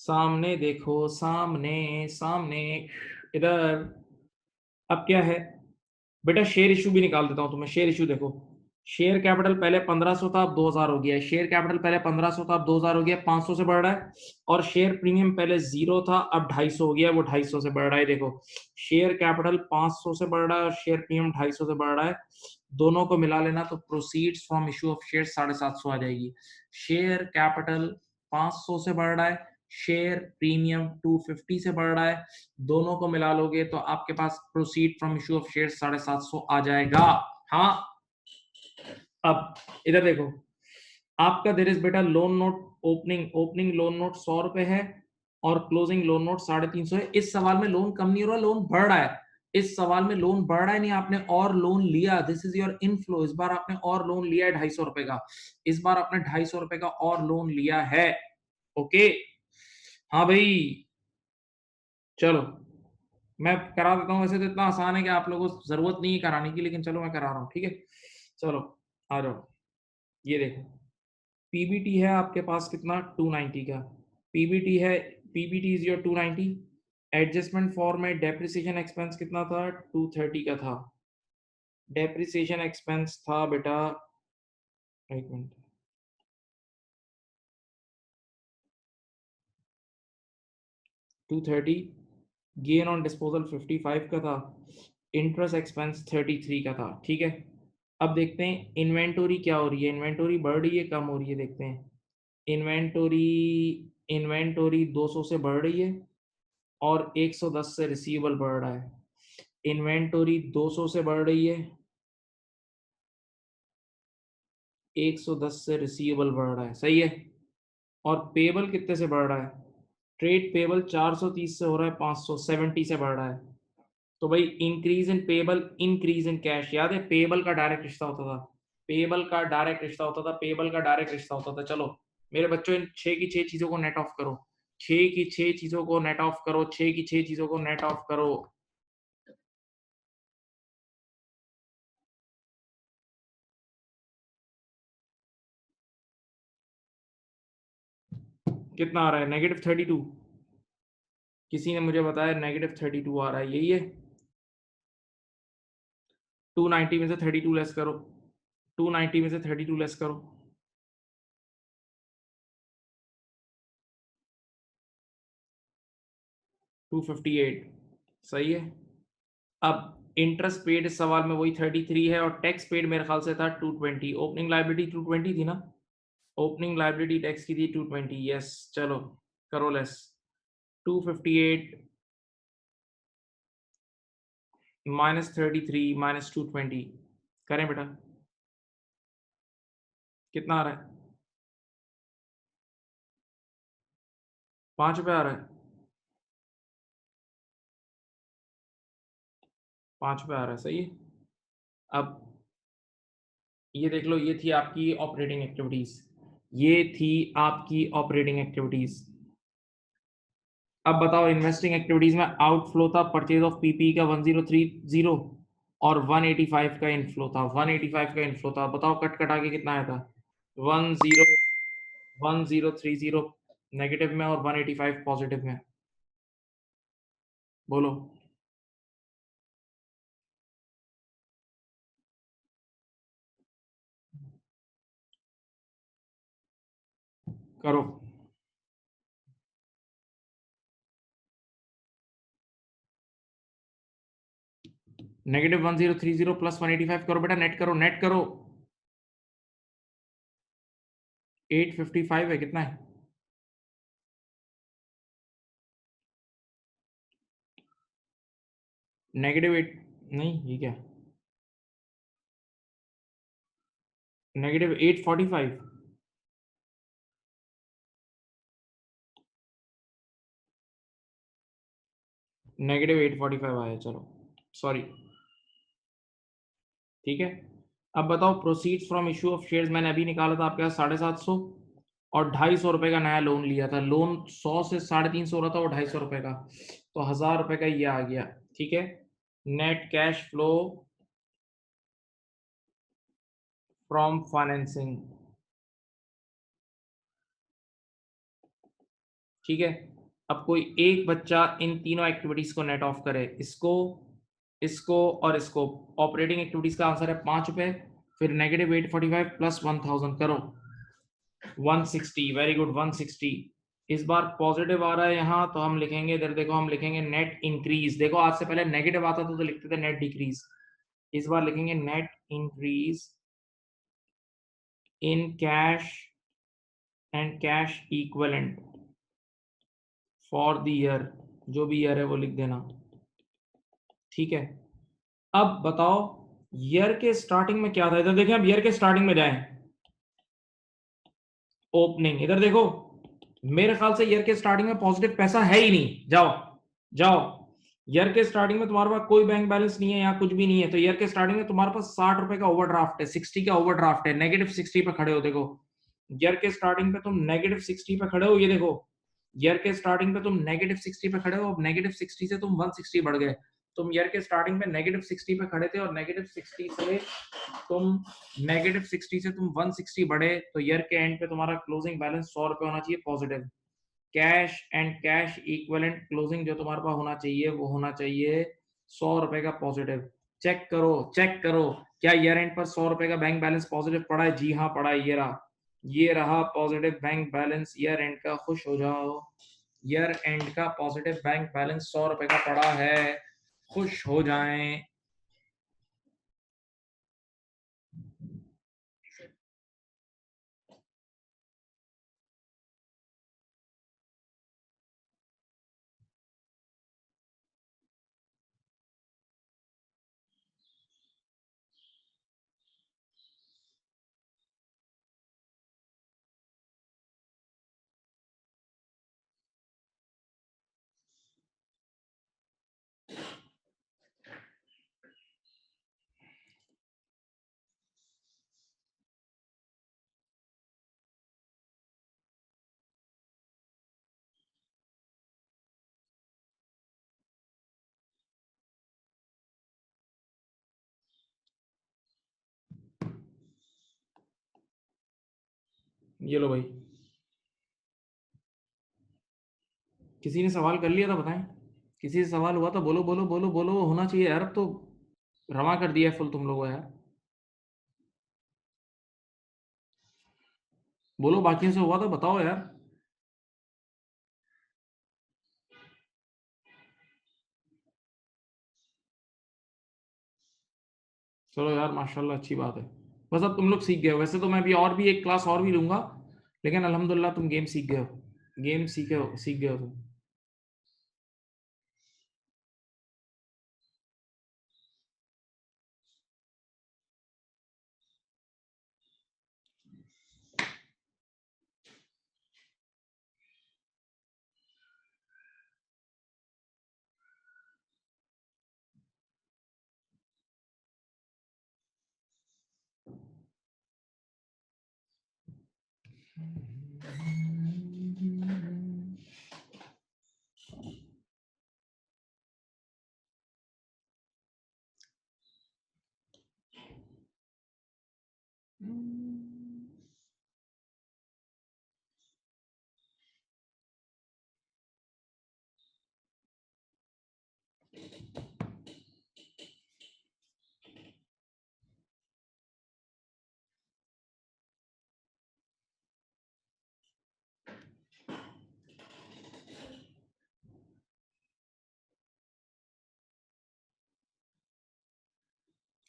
सामने देखो, सामने, सामने, इधर। अब क्या है बेटा? शेयर इशू भी निकाल देता हूं तुम्हें। शेयर इशू देखो, शेयर कैपिटल पहले 1500 था, अब 2000 हो गया है। शेयर कैपिटल पहले 1500 था, अब 2000 हो गया, 500 से बढ़ रहा है। और शेयर प्रीमियम पहले 0 था, अब 250 हो गया, वो 250 से बढ़ रहा है। देखो, शेयर कैपिटल 500 से बढ़ रहा है और शेयर प्रीमियम 250 से बढ़ रहा है। दोनों को मिला लेना तो proceeds from issue of share 750 आ जाएगी। शेयर कैपिटल 500 से बढ़ रहा है, शेयर प्रीमियम 250 से बढ़ रहा है, दोनों को मिला लोगे तो आपके पास proceed from issue of share 750 आ जाएगा। हाँ, अब इधर देखो, आपका देर इज बेटा loan note, opening loan note 100 रुपए है और क्लोजिंग लोन नोट 350 है। इस सवाल में लोन कम नहीं हो रहा, लोन बढ़ रहा है। इस सवाल में लोन बढ़ रहा है, नहीं आपने और लोन लिया, दिस इज योर इनफ्लो। इस बार आपने और लोन लिया है 250 रुपए का, इस बार आपने 250 रुपए का और लोन लिया है। ओके, हाँ भाई, चलो मैं करा देता हूँ। वैसे तो इतना आसान है कि आप लोगों को जरूरत नहीं है कराने की, लेकिन चलो मैं करा रहा हूँ। ठीक है, चलो आ जाओ। ये देखो, पीबीटी है आपके पास कितना? 290 का पीबीटी है। PBT is your 290। Adjustment for में डेप्रिसिएशन एक्सपेंस कितना था? 230 का था। डेप्रिसिएशन एक्सपेंस था बेटा, एक मिनट, 230। गेन ऑन डिस्पोजल 55 का था। इंटरेस्ट एक्सपेंस 33 का था। ठीक है, अब देखते हैं इन्वेंटोरी क्या हो रही है, इन्वेंटोरी बढ़ रही है कम हो रही है, देखते हैं। इन्वेंटोरी इन्वेंटोरी 200 से बढ़ रही है और 110 से रिसीवेबल बढ़ रहा है। इन्वेंटोरी 200 से बढ़ रही है, 110 से रिसीवेबल बढ़ रहा है, सही है। और पेबल कितने से बढ़ रहा है? ट्रेड पेबल 430 से हो रहा है 570 से बढ़ रहा है। तो भाई increase in payable, increase in cash. याद है पेबल का डायरेक्ट रिश्ता होता था, पेबल का डायरेक्ट रिश्ता होता था, पेबल का डायरेक्ट रिश्ता होता था। चलो मेरे बच्चों, इन छह की छह चीजों को नेट ऑफ करो, छह की छह चीजों को नेट ऑफ करो, छह की छह चीजों को नेट ऑफ करो। कितना आ रहा है? -32। किसी ने मुझे बताया -32 आ रहा है, यही है। 290 में से 32 लेस करो, 290 में से 32 लेस करो, 258, सही है। अब इंटरेस्ट पेड इस सवाल में वही 33 है और टैक्स पेड मेरे ख्याल से था 220। ओपनिंग लायबिलिटी 220 थी ना? ओपनिंग लायबिलिटी टैक्स की थी 220, यस। चलो करो लेस, 258 -33 -220 करें बेटा, कितना आ रहा है? 5 रुपये आ रहा है, 5 रुपये आ रहा है, सही है। अब ये देख लो, ये थी आपकी ऑपरेटिंग एक्टिविटीज, ये थी आपकी ऑपरेटिंग एक्टिविटीज। अब बताओ इन्वेस्टिंग एक्टिविटीज में आउटफ्लो था परचेज ऑफ पीपी का 1030 और 185 का इनफ्लो था, 185 का इनफ्लो था। बताओ कट कटा के कितना आया था? 1030 नेगेटिव में और 185 पॉजिटिव में, बोलो। करो, -1030 प्लस 185 करो बेटा, नेट करो, नेट करो। 855 है, कितना है? -8 नहीं, ये क्या? -845, -845 आया, चलो सॉरी, ठीक है। अब बताओ proceeds from issue of shares, मैंने अभी निकाला था आपके पास 750 और 250 रुपए का नया लोन लिया था। लोन 100 से 350 हो रहा था और 250 रुपए का, तो 1000 रुपए का ये आ गया, ठीक है। Net cash flow from financing, ठीक है। अब कोई एक बच्चा इन तीनों एक्टिविटीज को नेट ऑफ करे, इसको, इसको और इसको। ऑपरेटिंग एक्टिविटीज का आंसर है 5 रुपए, फिर -845 प्लस 1000 करो, 160, वेरी गुड, 160। इस बार पॉजिटिव आ रहा है यहाँ, तो हम लिखेंगे इधर, देखो हम लिखेंगे नेट इंक्रीज। देखो आज से पहले नेगेटिव आता था तो लिखते थे नेट डिक्रीज, इस बार लिखेंगे net increase in cash and cash equivalent for the year, जो भी ईयर है वो लिख देना, ठीक है। अब बताओ ईयर के स्टार्टिंग में क्या था, इधर देखें, अब ईयर के स्टार्टिंग में जाएं, ओपनिंग, इधर देखो, मेरे ख्याल से ईयर के स्टार्टिंग में पॉजिटिव पैसा है ही नहीं। जाओ जाओ, ईयर के स्टार्टिंग में तुम्हारे पास कोई बैंक बैलेंस नहीं है या कुछ भी नहीं है, तो ईयर के स्टार्टिंग में तुम्हारे पास 60 रुपए का ओवरड्राफ्ट है, 60 का ओवरड्राफ्ट है, -60 पे खड़े हो। देखो ईयर के स्टार्टिंग पे तुम -60 पे खड़े हो, ये देखो ईयर के स्टार्टिंग पे तुम -60 पे खड़े हो, अब -60 से तुम 160 बढ़ गए। तुम ईयर के स्टार्टिंग में -60 पे खड़े थे और -60 से तुम -60 से तुम 160 बढ़े, तो ईयर के एंड पे तुम्हारा क्लोजिंग बैलेंस 100 रुपए होना चाहिए positive. Cash and cash equivalent closing जो तुम्हारे पास होना चाहिए वो होना चाहिए 100 रुपए का पॉजिटिव। चेक करो, चेक करो, क्या ईयर एंड पर 100 रुपए का बैंक बैलेंस पॉजिटिव पड़ा है? जी हाँ पड़ा है, ये रहा, ये रहा positive bank balance year and का। खुश हो जाओ, ईयर एंड का पॉजिटिव बैंक बैलेंस 100 रुपए का पड़ा है, खुश हो जाएं। ये लो भाई, किसी ने सवाल कर लिया था बताएं, किसी से सवाल हुआ था? बोलो बोलो बोलो बोलो, होना चाहिए यार। अब तो रवा कर दिया है फुल तुम लोगों यार। बोलो, बाकियों से हुआ था बताओ यार। चलो यार, माशाल्लाह, अच्छी बात है। बस अब तुम लोग सीख गए हो। वैसे तो मैं भी और भी एक क्लास और भी लूंगा, लेकिन अल्हम्दुलिल्लाह तुम गेम सीख गए हो, गेम सीख गए हो तुम।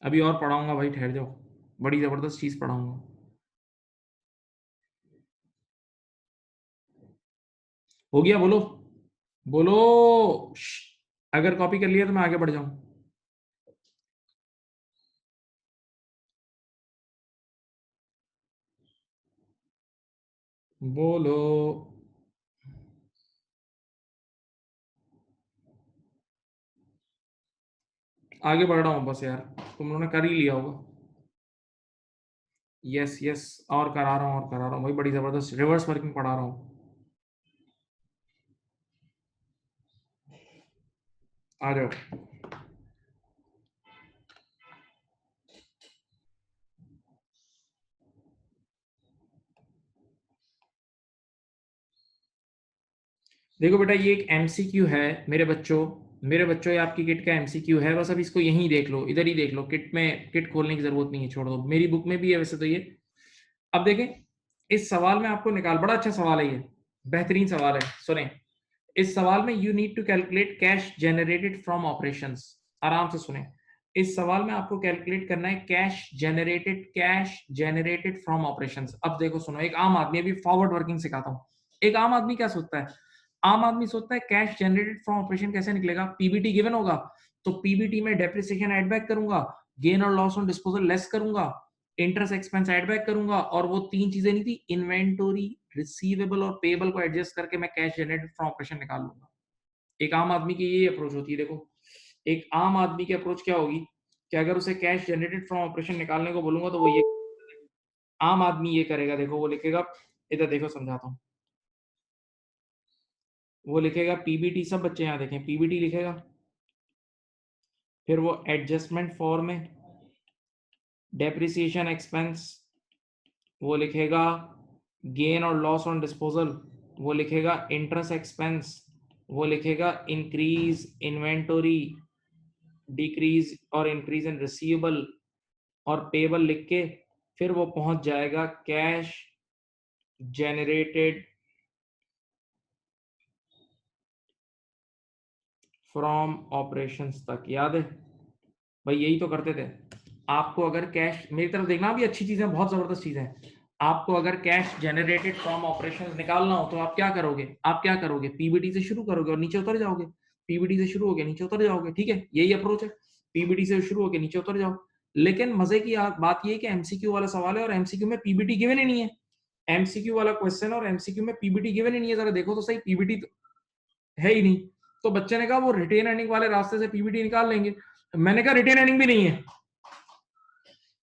अभी और पढ़ाऊंगा भाई, ठहर जाओ, बड़ी जबरदस्त चीज पढ़ाऊंगा। हो गया, बोलो बोलो। अगर कॉपी कर लिया तो मैं आगे बढ़ जाऊं। बोलो। आगे बढ़ रहा हूं बस यार, तुम लोगों ने कर ही लिया होगा। यस यस, और करा रहा हूँ और करा रहा हूँ भाई, बड़ी जबरदस्त रिवर्स वर्किंग पढ़ा रहा हूँ। आ जाओ। देखो बेटा, ये एक एमसीक्यू है मेरे बच्चों, मेरे बच्चों, ये आपकी किट का एमसीक्यू है। बस अब इसको यहीं देख लो, इधर ही देख लो, किट में किट खोलने की जरूरत नहीं है, छोड़ दो। मेरी बुक में भी है वैसे तो ये। अब देखें, इस सवाल में आपको निकाल, बड़ा अच्छा सवाल है ये, बेहतरीन सवाल है, सुने। इस सवाल में you need to calculate cash generated from operations. आराम से सुने। इस सवाल में आपको कैलकुलेट करना है कैश जनरेटेड फ्रॉम ऑपरेशंस। अब देखो सुनो, एक आम आदमी, अभी फॉरवर्ड वर्किंग सिखाता हूं। एक आम आदमी क्या सोचता है? आम आदमी सोचता है कैश जनरेटेड फ्रॉम ऑपरेशन कैसे निकलेगा? पीबीटी गिवन होगा, तो पीबीटी में डेप्रिसिएशन एड बैक करूंगा, गेन और लॉस ऑन डिस्पोजल लेस करूंगा, इंटरेस्ट एक्सपेंस ऐड बैक करूंगा, और वो तीन चीजें नहीं थी, इन्वेंटोरी, रिसीवेबल और पेबल को एडजस्ट करके मैं कैश जनरेटेड फ्रॉम ऑपरेशन निकाल लूंगा। एक आम आदमी की ये अप्रोच होती है। देखो, एक आम आदमी की अप्रोच क्या होगी कि अगर उसे कैश जनरेटेड फ्रॉम ऑपरेशन निकालने को बोलूंगा तो वो ये, आम आदमी ये करेगा। देखो वो लिखेगा, इधर देखो समझाता हूँ। वो लिखेगा पीबीटी, सब बच्चे यहाँ देखें, पीबीटी लिखेगा, फिर वो एडजस्टमेंट फॉर में डेप्रिसिएशन एक्सपेंस, वो लिखेगा गेन और लॉस ऑन डिस्पोजल, वो लिखेगा इंटरेस्ट एक्सपेंस, वो लिखेगा इंक्रीज इन्वेंटोरी, डिक्रीज और इंक्रीज इन रिसीवेबल और पेबल लिख के फिर वो पहुंच जाएगा कैश जनरेटेड फ्रॉम ऑपरेशंस तक। याद है भाई, यही तो करते थे। आपको अगर कैश, मेरी तरफ देखना, भी अच्छी चीजें, बहुत जबरदस्त चीजें हैं। आपको अगर कैश जनरेटेड फ्रॉम ऑपरेशंस निकालना हो तो आप क्या करोगे? आप क्या करोगे? पीबीटी से शुरू करोगे और नीचे उतर जाओगे, पीबीटी से शुरू होकर नीचे उतर जाओगे, ठीक है? यही अप्रोच है, पीबीटी से शुरू होकर नीचे उतर जाओ। लेकिन मजे की बात यह है कि एमसीक्यू वाला सवाल है और एमसीक्यू में पीबीटी गिवन ही नहीं है। एमसीक्यू वाला क्वेश्चन और एमसीक्यू में पीबीटी गिवन ही नहीं है, जरा देखो तो सही, पीबीटी तो है ही नहीं। तो बच्चे ने कहा वो रिटेन अर्निंग वाले रास्ते से पीबीटी निकाल लेंगे। मैंने कहा रिटेन अर्निंग भी नहीं है,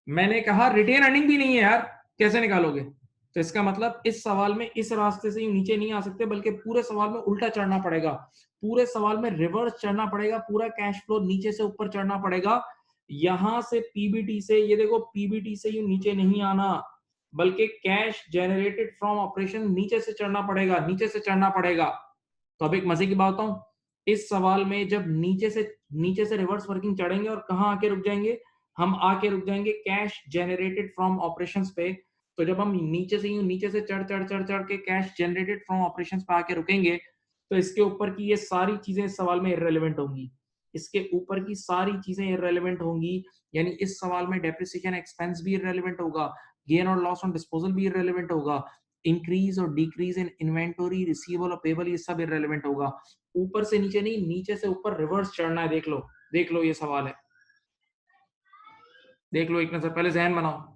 मैंने कहा रिटेन अर्निंग भी नहीं है यार, कैसे निकालोगे? तो इसका मतलब इस सवाल में इस रास्ते से नीचे नहीं आ सकते, बल्कि पूरे सवाल में उल्टा चढ़ना पड़ेगा, पूरे सवाल में रिवर्स चढ़ना पड़ेगा, पूरा कैश फ्लो नीचे से ऊपर चढ़ना पड़ेगा। यहां से पीबीटी से, ये देखो, पीबीटी से नीचे नहीं आना, बल्कि कैश जनरेटेड फ्रॉम ऑपरेशन नीचे से चढ़ना पड़ेगा, नीचे से चढ़ना पड़ेगा। तो अब एक मजे की बात बताऊं, इस सवाल में जब नीचे से रिवर्स वर्किंग चढ़ेंगे और कहां आके रुक जाएंगे, हम आके रुक जाएंगे कैश जनरेटेड फ्रॉम ऑपरेशंस पे। तो जब हम नीचे से यूं नीचे से चढ़ चढ़ चढ़ चढ़ के कैश जनरेटेड फ्रॉम ऑपरेशंस पे आके रुकेंगे, तो इसके ऊपर की ये सारी चीजें इस सवाल में इररेलेवेंट होंगी। इसके ऊपर की सारी चीजें इररेलेवेंट होंगी, यानी इस सवाल में डेप्रिसिएशन एक्सपेंस भी इररेलेवेंट होगा, गेन और लॉस ऑन डिस्पोजल भी इररेलेवेंट होगा, इंक्रीज और डिक्रीज इन इन्वेंटरी, रिसीवेबल और पेबल, ये सब इररेलेवेंट होगा। ऊपर से नीचे नहीं, नीचे से ऊपर रिवर्स चढ़ना है। देख लो ये सवाल है, देख लो एक नजर, पहले जहन बनाओ।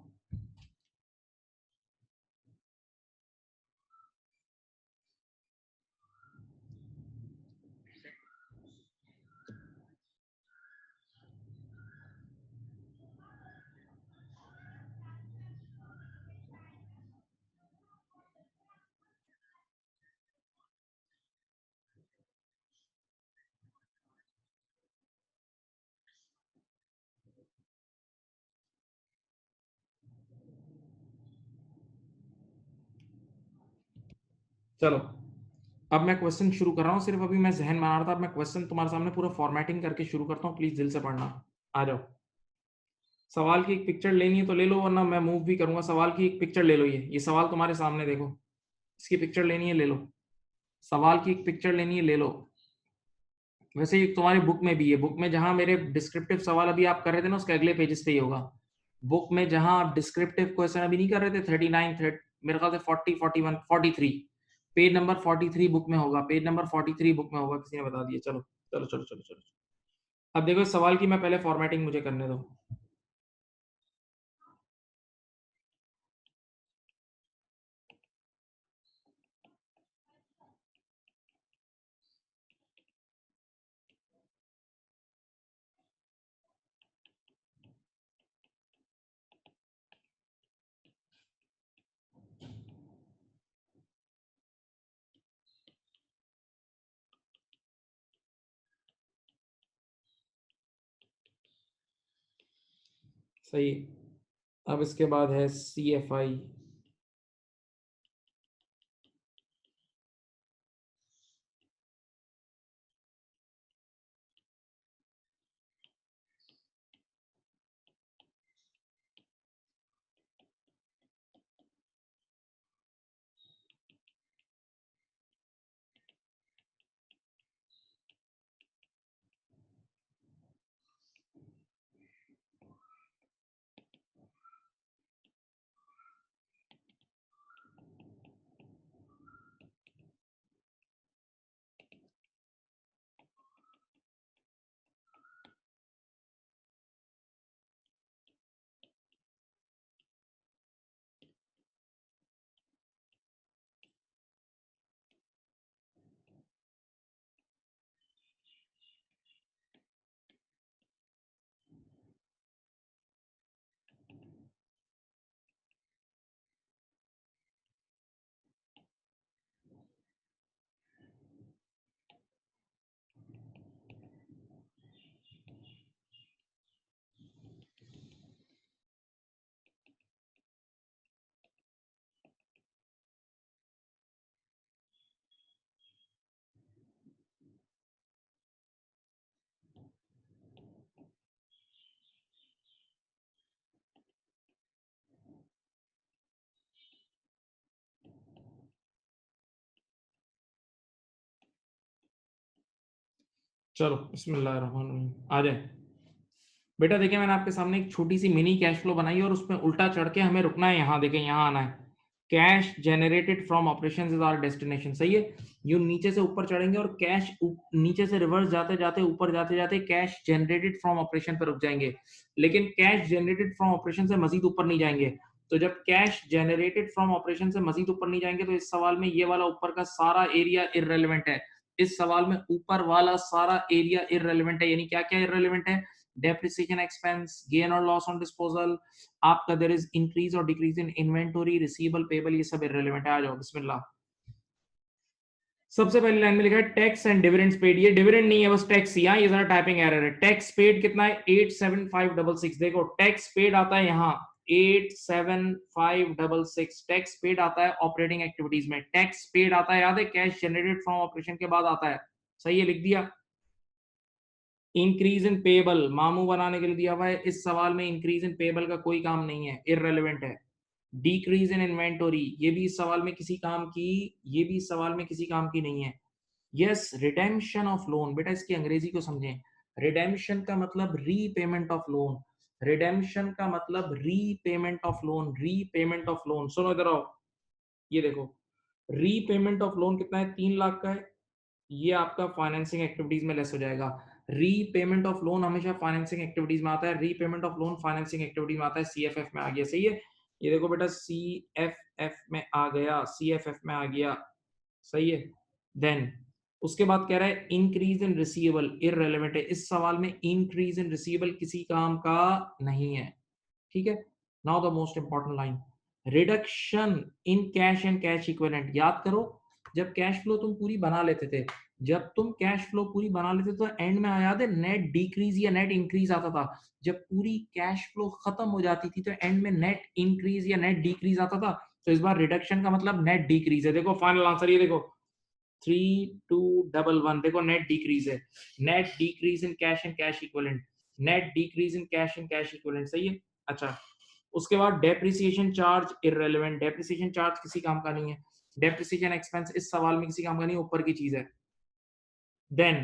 चलो अब मैं क्वेश्चन शुरू कर रहा हूँ, सिर्फ अभी मैं जहन बना रहा था, अब मैं क्वेश्चन तुम्हारे सामने पूरा फॉर्मेटिंग करके शुरू करता हूँ, प्लीज दिल से पढ़ना। आ जाओ। सवाल की एक पिक्चर लेनी है तो ले लो, वरना मैं मूव भी करूंगा। सवाल की एक पिक्चर ले लो, ये सवाल तुम्हारे सामने देखो, इसकी पिक्चर लेनी है ले लो। सवाल की एक पिक्चर लेनी है ले लो। वैसे ये तुम्हारी बुक में भी है, बुक में जहां मेरे डिस्क्रिप्टिव सवाल अभी आप कर रहे थे ना, उसके अगले पेजेस पे ही होगा। बुक में जहां आप डिस्क्रिप्टिव क्वेश्चन अभी नहीं कर रहे थे, 39 मेरे ख्याल से 40 41 43, पेज नंबर 43 बुक में होगा, पेज नंबर 43 बुक में होगा, किसी ने बता दिया। चलो चलो चलो चलो चलो। अब देखो इस सवाल की मैं पहले फॉर्मेटिंग मुझे करने दो। सही। अब इसके बाद है CFI। चलो बिस्मिल्लाहिर्रहमानिर्रहीम, आ जाए। बेटा देखिए मैंने आपके सामने एक छोटी सी मिनी कैश फ्लो बनाई है और उसमें उल्टा चढ़ के हमें रुकना है। यहाँ देखें, यहाँ आना है। Cash generated from operations is our destination, सही है। यू नीचे से ऊपर चढ़ेंगे और कैश नीचे से रिवर्स जाते जाते ऊपर जाते जाते कैश जनरेटेड फ्रॉम ऑपरेशन पर रुक जाएंगे, लेकिन कैश जनरेटेड फ्रॉम ऑपरेशन से मजीद ऊपर नहीं जाएंगे। तो जब कैश जनरेटेड फ्रॉम ऑपरेशन से मजीद ऊपर नहीं जाएंगे, तो इस सवाल में ये वाला ऊपर का सारा एरिया इररेलेवेंट है। इस सवाल में ऊपर वाला सारा एरिया इररेलेवेंट है, यानी क्या क्या इररेलेवेंट है? depreciation expense, gain or loss on disposal, आपका there is increase or decrease in inventory, receivable, payable, ये सब irrelevant है। आ जाओ बिस्मिल्लाह। सबसे पहली लाइन में लिखा है टैक्स एंड डिविडेंड्स पेड, ये डिविडेंड नहीं है बस टैक्स ही, ये जरा टाइपिंग एरर है। टैक्स पेड कितना है? 87566। देखो टैक्स पेड आता है यहाँ 87,566 टैक्स पेड आता है ऑपरेटिंग एक्टिविटीज में, टैक्स पेड आता है, याद है, कैश जनरेटेड फ्रॉम ऑपरेशन के बाद आता है, सही है, लिख दिया। इंक्रीज इन पेबल मामू बनाने के लिए दिया हुआ है, इस सवाल में इंक्रीज इन पेबल का कोई काम नहीं है, इररेलेवेंट है। डिक्रीज इन इन्वेंटोरी, ये भी इस सवाल में किसी काम की, ये भी इस सवाल में किसी काम की नहीं है। यस, रिडेम्पशन ऑफ लोन, बेटा इसकी अंग्रेजी को समझें। रिडेम्पशन का मतलब रीपेमेंट ऑफ लोन, रिडेम्पशन का मतलब repayment of loan, repayment of loan. सुनो इधर आओ, ये देखो, रीपेमेंट ऑफ लोन कितना है, 3 लाख का है, ये आपका फाइनेंसिंग एक्टिविटीज में लेस हो जाएगा। रीपेमेंट ऑफ लोन हमेशा फाइनेंसिंग एक्टिविटीज में आता है, repayment of loan financing activities में आता है, सीएफएफ में आ गया, सही है। ये देखो बेटा, सीएफएफ में आ गया, सीएफएफ में आ गया, सही है। देन उसके बाद कह रहा है इंक्रीज इन रिसीवेबल, इररेलेवेंट है, इस सवाल में इंक्रीज इन रिसीवेबल किसी काम का नहीं है, ठीक है। Now the most important line, reduction in cash and cash equivalent. याद करो, जब कैश फ्लो तुम पूरी बना लेते थे, जब तुम कैश फ्लो पूरी बना लेते थे तो एंड में याद है नेट डिक्रीज या नेट इंक्रीज आता था। जब पूरी कैश फ्लो खत्म हो जाती थी तो एंड में नेट इंक्रीज या नेट डिक्रीज आता था। तो इस बार रिडक्शन का मतलब नेट डिक्रीज है। देखो फाइनल आंसर ये देखो, 3211, देखो नेट डिक्रीज है, net decrease in cash and cash equivalent, net decrease in cash and cash equivalent, सही है। अच्छा, उसके बाद depreciation charge irrelevant, depreciation charge किसी काम का नहीं है, डेप्रिसिएशन एक्सपेंस इस सवाल में किसी काम का नहीं, ऊपर की चीज है। Then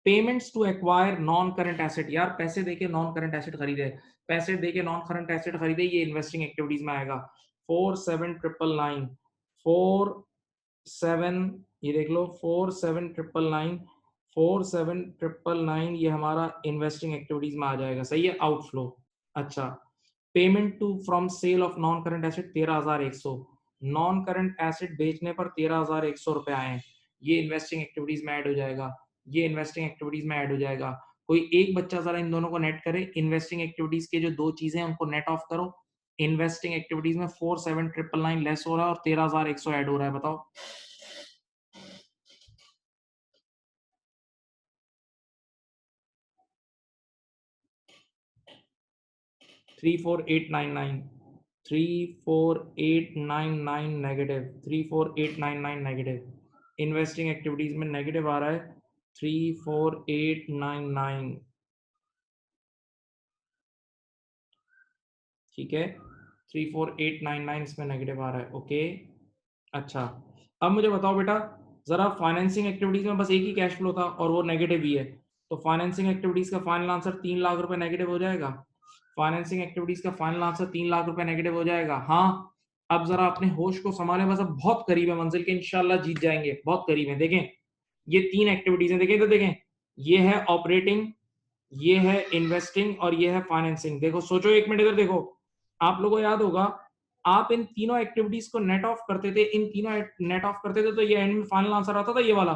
payments to acquire non current asset, यार पैसे देके नॉन करंट एसेट खरीदे, पैसे देके नॉन करंट एसेट खरीदे, ये इन्वेस्टिंग एक्टिविटीज में आएगा। 47,999, 47, ये देख लो 47,999, 47,999 ये हमारा इन्वेस्टिंग एक्टिविटीज में आ जाएगा, सही है, आउटफ्लो। अच्छा, payment to from sale of non current asset 13,100, non current asset बेचने पर 13,100 रुपए आए, ये इन्वेस्टिंग एक्टिविटीज में ऐड हो जाएगा, ये इन्वेस्टिंग एक्टिविटीज में ऐड हो जाएगा। कोई एक बच्चा जरा इन दोनों को नेट करे, इन्वेस्टिंग एक्टिविटीज के जो दो चीजें हैं उनको नेट ऑफ करो। इन्वेस्टिंग एक्टिविटीज में 47,999 लेस हो रहा है और 13,100 ऐड हो रहा है, बताओ। 34899, 34899 नेगेटिव, 34899 नेगेटिव, इन्वेस्टिंग एक्टिविटीज में नेगेटिव आ रहा है 34899, ठीक है, 34899 इसमें नेगेटिव आ रहा है, ओके। अच्छा, अब मुझे बताओ बेटा, जरा फाइनेंसिंग एक्टिविटीज में बस एक ही कैश फ्लो था और वो नेगेटिव ही है, तो फाइनेंसिंग एक्टिविटीज का फाइनल आंसर 3 लाख रुपए नेगेटिव हो जाएगा। फाइनेंसिंग एक्टिविटीज का फाइनल आंसर 3 लाख रुपए नेगेटिव हो जाएगा, हाँ। अब जरा अपने होश को संभालें, बस अब बहुत करीब है मंजिल के, इंशाल्लाह जीत जाएंगे, बहुत करीब है। देखें, ये 3 एक्टिविटीज हैं, देखें तो देखें, ये है ऑपरेटिंग, ये है इन्वेस्टिंग और ये है फाइनेंसिंग। देखो सोचो, 1 मिनट इधर देखो, आप लोगों को याद होगा, आप इन तीनों एक्टिविटीज को नेट ऑफ करते थे, इन तीनों नेट ऑफ करते थे तो ये एंड में फाइनल आंसर आता था ये वाला।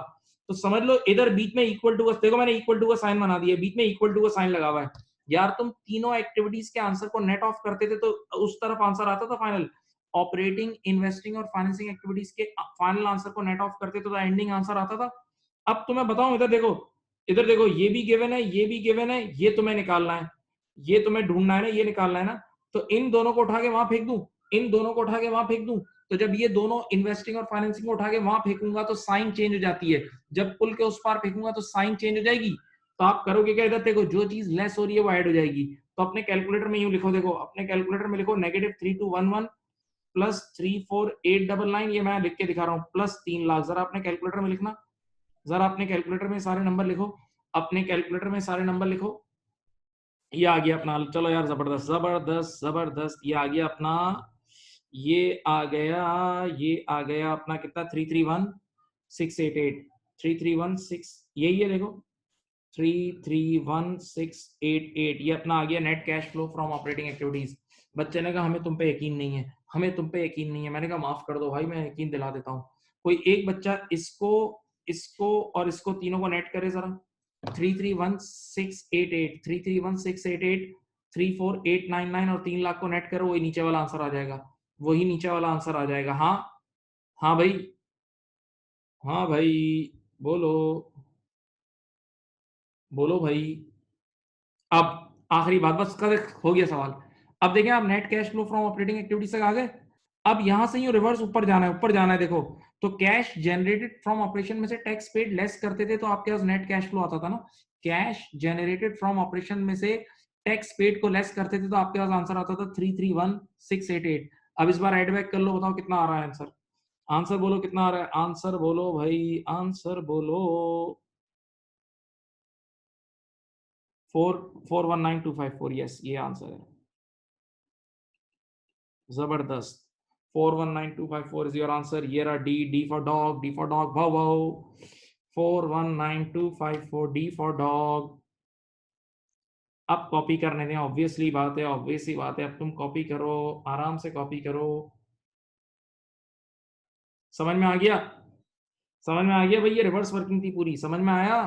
तो समझ लो इधर बीच में इक्वल टू का, देखो मैंने इक्वल टू का साइन बना दिया, बीच में इक्वल टू का साइन लगा हुआ है। यार तुम तीनों एक्टिविटीज के आंसर को नेट ऑफ करते थे तो उस तरफ आंसर आता था फाइनल। ऑपरेटिंग, इन्वेस्टिंग और फाइनेंसिंग एक्टिविटीज के फाइनल आंसर को नेट ऑफ करते थे तो एंडिंग आंसर आता था। अब तुम्हें बताऊं, इधर देखो, इधर देखो, ये भी गिवन है, ये भी गिवन है, ये तुम्हें निकालना है, ये तुम्हें ढूंढना है ना, ये निकालना है ना। तो इन दोनों को उठा के वहां फेंक दूं, इन दोनों को उठा के वहां फेंक दूं, तो जब ये दोनों इन्वेस्टिंग और फाइनेंसिंग को उठा के वहां फेंकूंगा तो साइन चेंज हो जाती है, जब पुल के उस पार फेंकूंगा तो साइन चेंज हो जाएगी। तो आप करोगे क्या, इधर देखो, जो चीज लेस हो रही है वो ऐड हो जाएगी। तो अपने कैलकुलेटर में यूं लिखो, देखो अपने कैलकुलेटर में लिखो -3211 प्लस 34899, ये मैं लिख के दिखा रहा हूँ, प्लस 3 लाख। जरा अपने कैलकुलेटर में लिखना, जरा अपने कैलकुलेटर में सारे नंबर लिखो, अपने कैलकुलेटर में सारे नंबर लिखो। ये आ गया अपना, चलो यार जबरदस्त जबरदस्त जबरदस्त, ये आ गया अपना, ये आ गया, ये आ गया अपना कितना, 331688, 3316, यही है देखो, 331688, ये अपना आ गया net cash flow from operating activities. बच्चे ने कहा हमें तुम पे यकीन नहीं है, हमें तुम पे यकीन नहीं है। मैंने कहा माफ कर दो भाई, मैं यकीन दिला देता हूँ। कोई एक बच्चा इसको, इसको और इसको तीनों को नेट करे जरा, 331688, 331688, 34899 और 3 लाख को नेट करो, वही नीचे वाला आंसर आ जाएगा, वही नीचे वाला आंसर आ जाएगा। हाँ, हाँ भाई, हाँ भाई, बोलो, बोलो भाई। अब आखिरी बात, बस कर, हो गया सवाल। अब देखें आप net cash flow from operating activities तक आ गए। अब यहां से यूं रिवर्स ऊपर जाना है, ऊपर जाना है। देखो तो कैश जनरेटेड फ्रॉम ऑपरेशन में से टैक्स पेड लेस करते थे तो आपके पास नेट कैश फ्लो आता था ना। कैश जनरेटेड फ्रॉम ऑपरेशन में से टैक्स पेड को लेस करते थे तो आपके पास आंसर आता था 331688। अब इस बार एड बैक कर लो, बताओ कितना आ रहा है आंसर। आंसर बोलो कितना आ रहा है, आंसर बोलो भाई, आंसर बोलो। 419254, यस ये आंसर है। जबरदस्त। 419254 इज योर आंसर। ये रहा D, D for dog, D for dog भाव भाव। 419254 डी फॉर डॉग। अब कॉपी करने दें, ऑब्वियसली बात है, ऑब्वियसली बात है। अब तुम कॉपी करो, आराम से कॉपी करो। समझ में आ गया, समझ में आ गया भाई, ये रिवर्स वर्किंग थी पूरी, समझ में आया।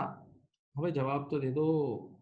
अबे जवाब तो दे दो।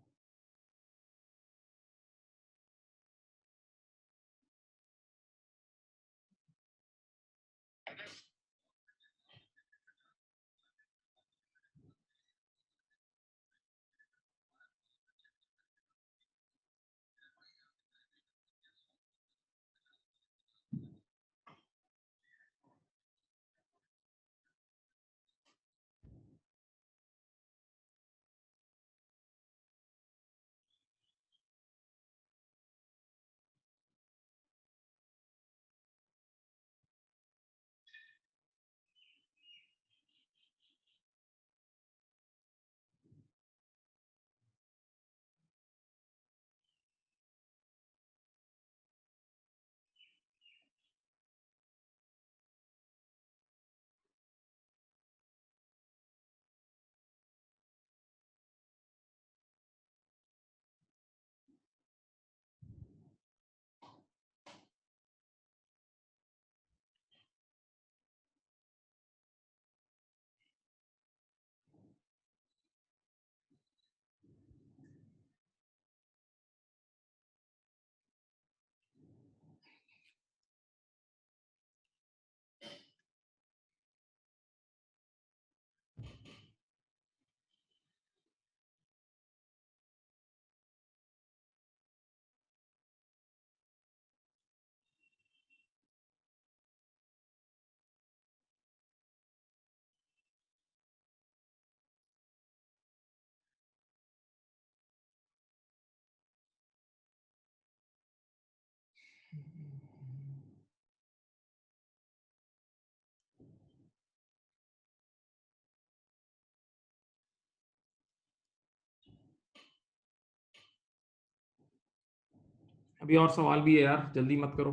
अभी और सवाल भी है यार, जल्दी मत करो।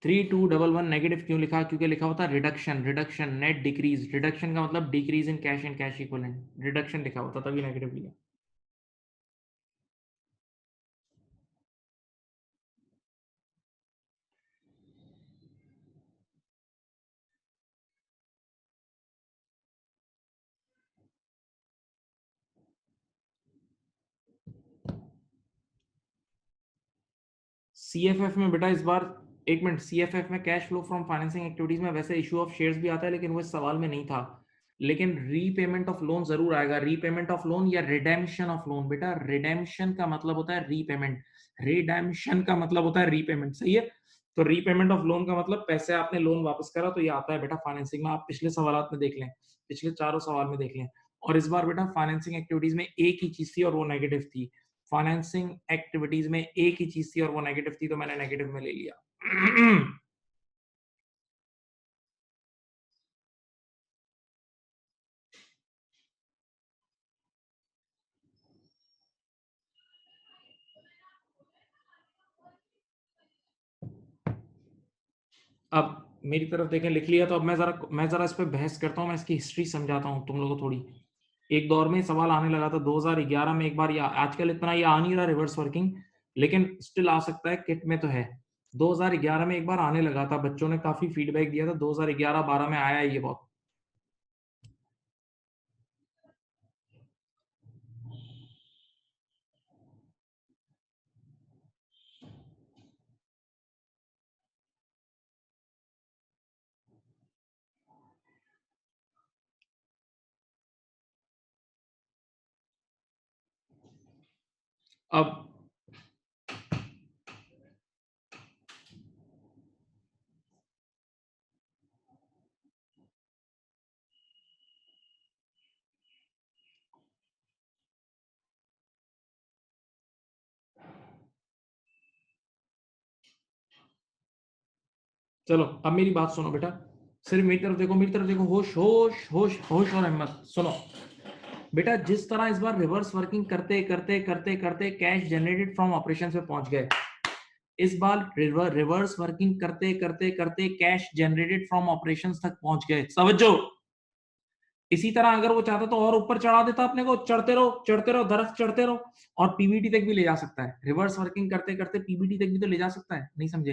3211 नेगेटिव क्यों लिखा, क्योंकि लिखा होता reduction, reduction net decrease, reduction का मतलब decrease in cash and cash equivalent, reduction लिखा होता तभी नेगेटिव लिखा। सीएफएफ में बेटा इस बार, एक मिनट, सीएफएफ में cash flow from financing activities में वैसे इशू ऑफ शेयर्स भी आता है, लेकिन वो इस सवाल में नहीं था। लेकिन रीपेमेंट ऑफ लोन जरूर आएगा, रीपेमेंट ऑफ लोन या रिडेम्पशन ऑफ लोन। बेटा रिडेम्पशन का मतलब होता है रीपेमेंट, रिडेम्पशन का मतलब होता है रीपेमेंट, सही है। तो रीपेमेंट ऑफ लोन का मतलब पैसे आपने लोन वापस करा, तो ये आता है बेटा फाइनेंसिंग में। आप पिछले सवाल में देख लें, पिछले चारों सवाल में देख लें। और इस बार बेटा फाइनेंसिंग एक्टिविटीज में एक ही चीज थी और वो नेगेटिव थी। फाइनेंसिंग एक्टिविटीज में एक ही चीज थी और वो नेगेटिव थी, तो मैंने नेगेटिव में ले लिया। अब मेरी तरफ देखें, लिख लिया, तो अब मैं जरा इस पे बहस करता हूँ, मैं इसकी हिस्ट्री समझाता हूँ तुम लोगों को थोड़ी। एक दौर में सवाल आने लगा था 2011 में एक बार, या आजकल इतना ये आ नहीं रहा रिवर्स वर्किंग, लेकिन स्टिल आ सकता है, किट में तो है। 2011 में एक बार आने लगा था, बच्चों ने काफी फीडबैक दिया था, 2011-12 में आया है ये बहुत। अब चलो, अब मेरी बात सुनो बेटा, सिर्फ मेरी तरफ देखो, मेरी तरफ देखो, होश होश होश होश और हिम्मत। सुनो बेटा, जिस तरह इस बार रिवर्स वर्किंग करते करते करते करते कैश जनरेटेड फ्रॉम ऑपरेशन पे पहुंच गए, इस बार रिवर्स वर्किंग करते करते करते कैश जनरेटेड फ्रॉम ऑपरेशंस तक पहुंच गए, समझो। इसी तरह अगर वो चाहता तो और ऊपर चढ़ा देता अपने को, चढ़ते रहो दरख्त चढ़ते रहो, और पीबीटी तक भी ले जा सकता है। रिवर्स वर्किंग करते करते पीबीटी तक भी तो ले जा सकता है, नहीं समझे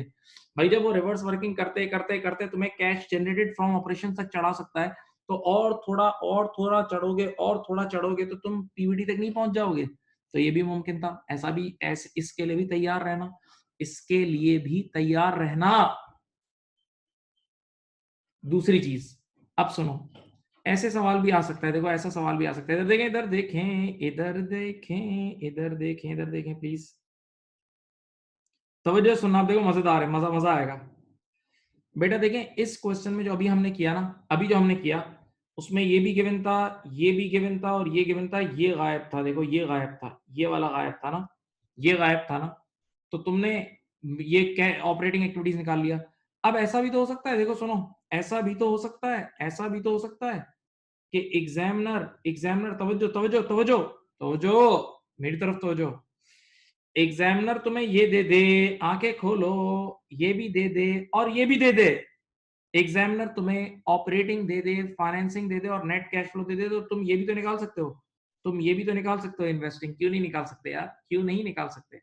भाई? जब वो रिवर्स वर्किंग करते करते करते तुम्हें कैश जनरेटेड फ्रॉम ऑपरेशन तक चढ़ा सकता है, तो और थोड़ा चढ़ोगे, और थोड़ा चढ़ोगे तो तुम पीबीटी तक नहीं पहुंच जाओगे। तो ये भी मुमकिन था, ऐसा भी, ऐसे इसके लिए भी तैयार रहना, इसके लिए भी तैयार रहना। दूसरी चीज, अब सुनो, ऐसे सवाल भी आ सकता है, देखो ऐसा सवाल भी आ सकता है, इधर देखें, इधर देखें, इधर देखें, इधर देखें, इधर देखें प्लीज, तवज्जो सुनना, आप देखो मजेदार है, मजा मजा आएगा। बेटा देखें, इस क्वेश्चन में जो अभी हमने किया ना, अभी जो हमने किया, उसमें ये भी गिवन था, ये भी गिवन था, और ये गिवन था, ये गायब था, देखो ये गायब था, ये वाला गायब था ना, ये गायब था ना, तो तुमने ये क्या ऑपरेटिंग एक्टिविटीज निकाल लिया। अब ऐसा भी तो हो सकता है, देखो सुनो, ऐसा भी तो हो सकता है, ऐसा भी तो हो सकता है कि एग्जामिनर एग्जामिनर तवज्जो तवज्जो तवज्जो तवज्जो, मेरी तरफ तवज्जो, एग्जामिनर तुम्हें ये दे दे, आंखें खोलो, ये भी दे दे और ये भी दे दे, एग्जामिनर तुम्हें ऑपरेटिंग दे दे, फाइनेंसिंग दे दे और नेट कैश फ्लो दे दे, तो तुम ये भी तो निकाल सकते हो, तुम ये भी तो निकाल सकते हो इन्वेस्टिंग, क्यों नहीं निकाल सकते यार, क्यों नहीं निकाल सकते?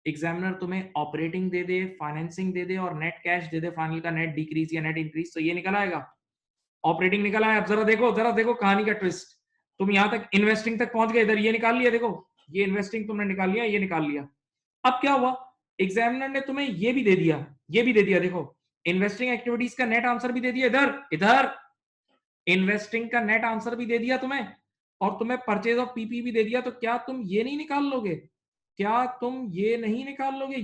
एग्जामिनर तुम्हें ऑपरेटिंग दे दे, फाइनेंसिंग दे दे और नेट कैश दे दे, फाइनल का नेट डिक्रीज या नेट इंक्रीज, तो ये निकल आएगा, ऑपरेटिंग निकल आया। अब जरा देखो कहानी का ट्विस्ट, तुम यहां तक इन्वेस्टिंग तक पहुंच गए, इधर ये निकाल लिया, देखो ये इन्वेस्टिंग तुमने निकाल लिया, ये निकाल लिया। अब क्या हुआ, एग्जामिनर ने तुम्हें ये भी दे दिया, ये भी दे दिया, देखो इन्वेस्टिंग एक्टिविटीज का नेट आंसर भी दे दिया, इधर इधर इन्वेस्टिंग का नेट आंसर भी दे दिया तुम्हें, और तुम्हें परचेज ऑफ पीपी भी दे दिया, तो क्या तुम ये नहीं निकाल लोगे? क्या तुम ये नहीं निकाल लोगे?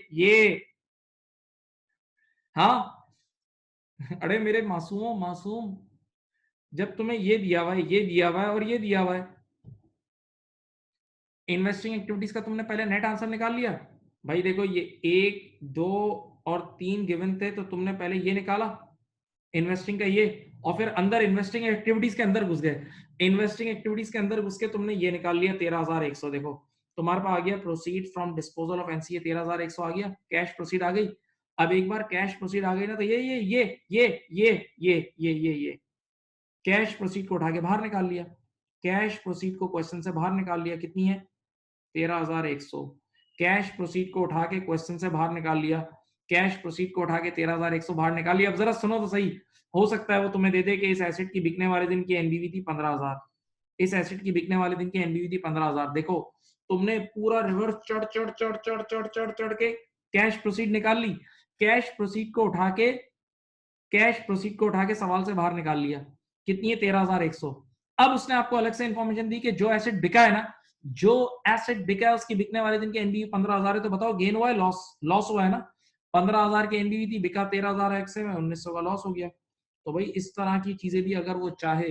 ये हाँ। अरे मेरे मासूमों मासूम, जब तुम्हें ये दिया हुआ है, ये दिया हुआ है और ये दिया हुआ है, इन्वेस्टिंग एक्टिविटीज का तुमने पहले नेट आंसर निकाल लिया। भाई देखो, ये एक दो और तीन गिवन थे, तो तुमने पहले ये निकाला इन्वेस्टिंग का ये, और फिर अंदर इन्वेस्टिंग एक्टिविटीज के अंदर घुस गए, इन्वेस्टिंग एक्टिविटीज के अंदर घुस के तुमने ये निकाल लिया 13,100, देखो तुम्हारे पास आ गया proceed from disposal of NCA, 13,100 आ गया, कैश प्रोसीड आ गई। अब एक बार कैश प्रोसीड आ गई ना, तो ये कैश प्रोसीड को उठा के बाहर निकाल लिया, कैश प्रोसीड को क्वेश्चन से बाहर निकाल लिया, कितनी है 13,100, कैश प्रोसीड को उठा के क्वेश्चन से बाहर निकाल लिया, कैश प्रोसीड को उठा के 13,100 बाहर निकाल लिया। अब जरा सुनो तो सही, हो सकता है वो तुम्हें दे दे कि इस एसेट की बिकने वाले दिन की एनबीवी थी 15,000, इस एसेट की बिकने वाले दिन की एनबीवी थी 15,000, देखो तुमने पूरा रिवर्स चढ़ चढ़ चढ़ चढ़ चढ़ चढ़ चढ़ के कैश प्रोसीड निकाल ली, कैश प्रोसीड को उठा के कैश प्रोसीड को उठा के सवाल से बाहर निकाल लिया, कितनी है 13,100। अब उसने आपको अलग से इंफॉर्मेशन दी कि जो एसेट बिका है ना, जो एसेट बिका है उसकी बिकने वाले दिन की एनबीवी 15,000 है, तो बताओ गेन हुआ है लॉस? लॉस हुआ है ना, 15,000 की एनबीवी थी, बिका 13,000 एक्स में, 1,900 का लॉस हो गया। तो भाई इस तरह की चीजें भी अगर वो चाहे,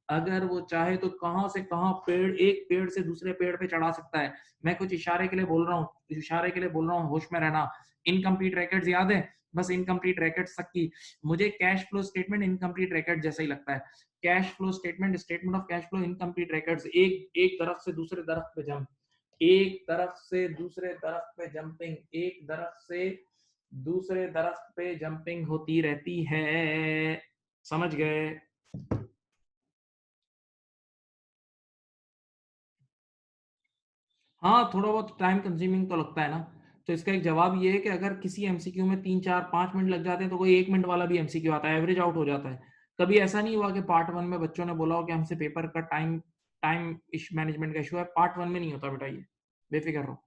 अगर वो चाहे तो कहां से कहां पेड़, एक पेड़ से दूसरे पेड़ पे चढ़ा सकता है। मैं कुछ इशारे के लिए बोल रहा हूँ, इशारे के लिए बोल रहा हूँ, होश में रहना। इनकम्प्लीट रिकॉर्ड्स याद है, बस इनकम्प्लीट रिकॉर्ड्स तक की, मुझे cash flow statement incomplete record जैसा ही लगता है। Cash flow statement, statement of cash flow incomplete records, एक एक दरख्त से दूसरे दरख्त पे जंप, एक दरख्त से दूसरे दरख्त पे जंपिंग, एक दरख्त से दूसरे दरख्त पे जंपिंग होती रहती है, समझ गए? हाँ, थोड़ा बहुत टाइम कंज्यूमिंग तो लगता है ना। तो इसका एक जवाब ये है कि अगर किसी एमसीक्यू में 3 4 5 मिनट लग जाते हैं, तो कोई 1 मिनट वाला भी एमसीक्यू आता है, एवरेज आउट हो जाता है। कभी ऐसा नहीं हुआ कि पार्ट वन में बच्चों ने बोला हो कि हमसे पेपर का टाइम टाइम मैनेजमेंट का इशू है, पार्ट वन में नहीं होता बेटा, ये बेफिक्र रहो।